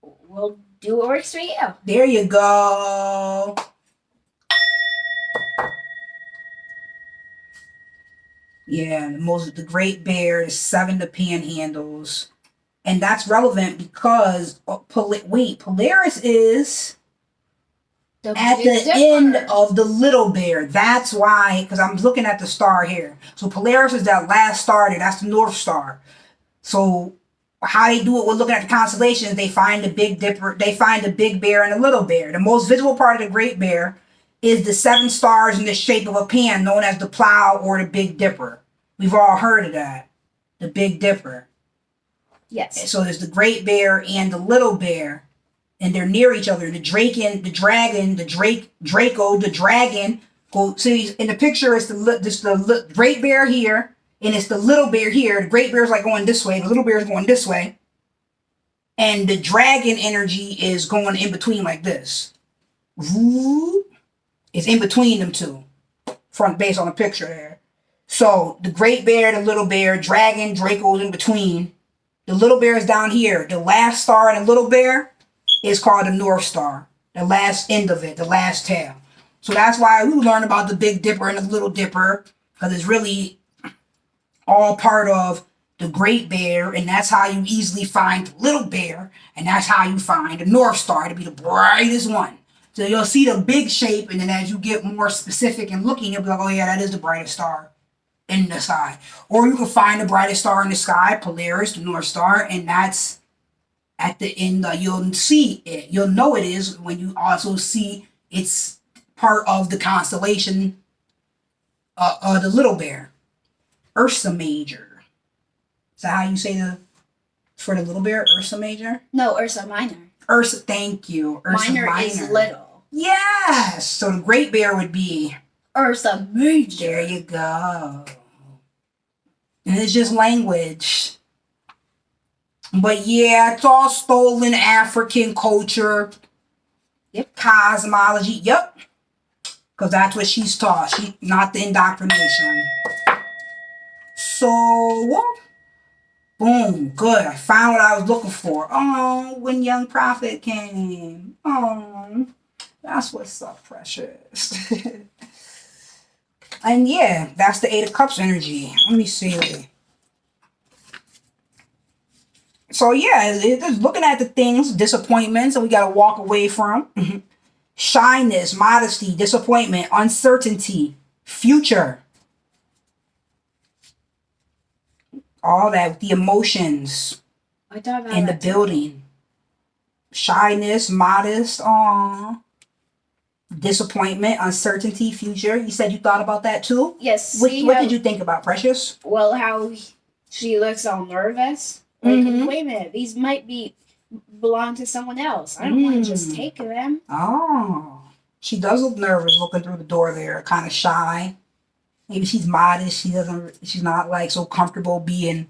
We'll do what works for you. There you go. Yeah, the Great Bear, the 7 the panhandles. And that's relevant because, Polaris is at the end of the Little Bear. That's why, because I'm looking at the star here. So Polaris is that last star there. That's the North Star. So how they do it, we're looking at the constellations. They find the Big Dipper, they find the Big Bear and the Little Bear. The most visible part of the Great Bear is the 7 stars in the shape of a pan, known as the Plow or the Big Dipper. We've all heard of that. The Big Dipper. Yes. So there's the Great Bear and the Little Bear, and they're near each other. The Draco, the dragon. Go see in the picture. It's the Great Bear here, and it's the Little Bear here. The Great Bear's like going this way. The Little Bear's going this way, and the dragon energy is going in between like this. It's in between them two, front based on the picture there. So the Great Bear, the Little Bear, Dragon, Draco's in between. The Little Bear is down here. The last star in the Little Bear is called the North Star. The last end of it, the last tail. So that's why we learn about the Big Dipper and the Little Dipper, because it's really all part of the Great Bear, and that's how you easily find the Little Bear, and that's how you find the North Star to be the brightest one. So you'll see the big shape, and then as you get more specific and looking, you'll be like, oh yeah, that is the brightest star in the sky. Or you can find the brightest star in the sky, Polaris, the North Star, and that's at the end. You'll see it. You'll know it is when you also see it's part of the constellation, the Little Bear, Ursa Major. Is that how you say for the Little Bear, Ursa Major? No, Ursa Minor. Ursa, thank you. Ursa Minor is little. Yes. So the Great Bear would be Ursa Major. There you go. And it's just language. But yeah, it's all stolen African culture. Yep. Cosmology. Yep. Because that's what she's taught. Not the indoctrination. So, boom. Good. I found what I was looking for. Oh, when Young Prophet came. Oh, that's what's up, precious. And yeah, that's the Eight of Cups energy. Let me see. So yeah, it's looking at the things, disappointments that we got to walk away from. Shyness, modesty, disappointment, uncertainty, future. All that, the emotions in the building. Shyness, modest, disappointment, uncertainty, future. You said you thought about that too? Yes. What did you think about, Precious? Well, how she looks all nervous. Like, wait a minute, these might belong to someone else. I don't want to just take them. Oh. She does look nervous looking through the door there, kind of shy. Maybe she's modest. She's not like so comfortable being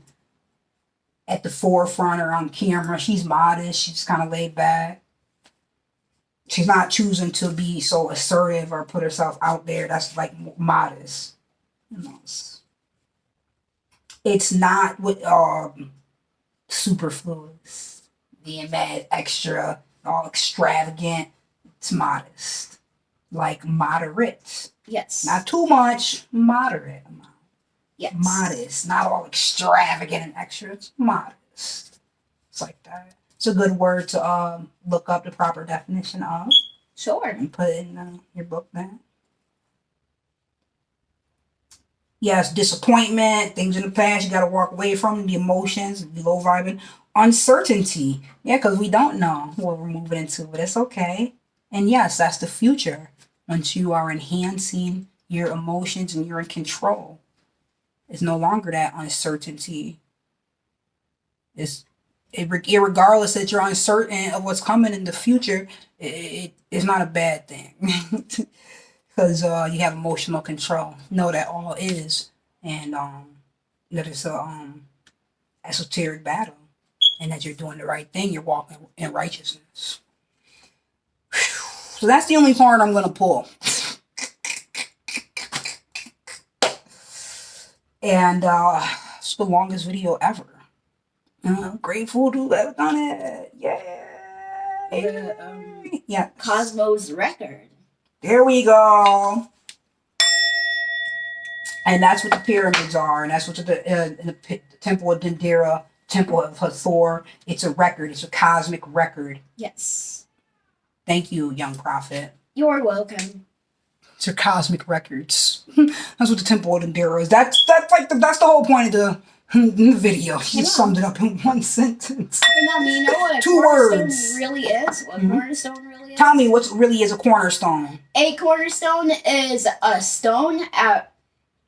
at the forefront or on camera. She's modest. She's kind of laid back. She's not choosing to be so assertive or put herself out there. That's like modest. You know, it's not with superfluous, being mad, extra, all extravagant. It's modest, like moderate. Yes. Not too much, moderate amount. Yes. Modest, not all extravagant and extra. It's modest. It's like that. It's a good word to look up the proper definition of. Sure. And put it in your book then. Yes, disappointment, things in the past you got to walk away from, the emotions, the low vibing, uncertainty. Yeah, because we don't know what we're moving into, but it's okay. And yes, that's the future. Once you are enhancing your emotions and you're in control, it's no longer that uncertainty. Regardless that you're uncertain of what's coming in the future, it's not a bad thing. Because you have emotional control. Know that all is. And that it's a esoteric battle. And that you're doing the right thing. You're walking in righteousness. So that's the only card I'm going to pull. And it's the longest video ever. I'm grateful to have done it. Yeah. Cosmos record. There we go. And that's what the pyramids are. And that's what the Temple of Dendera, Temple of Hathor. It's a record. It's a cosmic record. Yes. Thank you, Young Prophet. You're welcome. It's your cosmic records. That's what the Temple of Dendera is. That's the whole point of the video. She summed it up in one sentence. Hey, Mom, you know what a 2 cornerstone words. really is? What cornerstone really is? Tell me what really is a cornerstone. A cornerstone is a stone out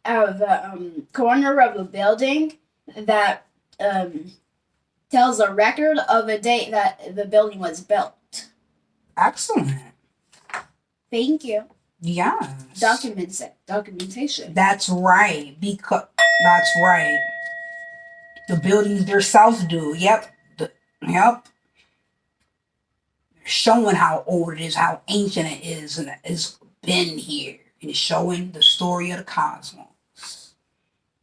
of the corner of a building that tells a record of a date that the building was built. Excellent. Thank you. Yes. Documentation. That's right. That's right. The buildings themselves do. Yep. Yep. Showing how old it is, how ancient it is, and it's been here. And it's showing the story of the cosmos.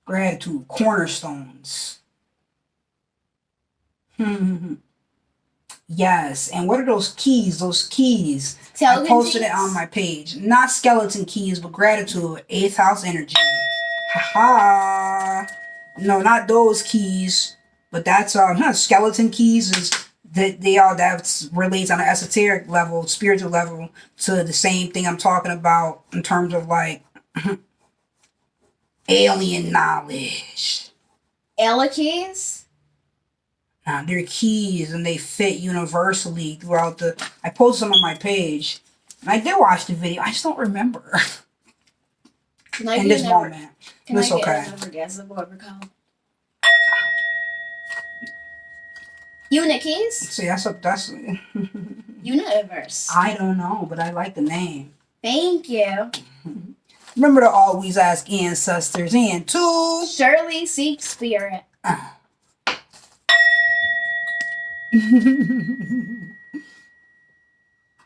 Gratitude. Cornerstones. Yes. And what are those keys? Those keys. I posted it on my page. Not skeleton keys, but gratitude. 8th house energy. Haha. No, not those keys. But that's skeleton keys is they all that relates on an esoteric level, spiritual level, to the same thing I'm talking about in terms of like alien knowledge. Keys? They're keys and they fit universally throughout the. I posted them on my page, and I did watch the video. I just don't remember in this moment. Can It's I okay. get another guess of what we're called? Unikeys? See, that's. Universe. I don't know, but I like the name. Thank you. Remember to always ask ancestors and to Shirley Seek Spirit.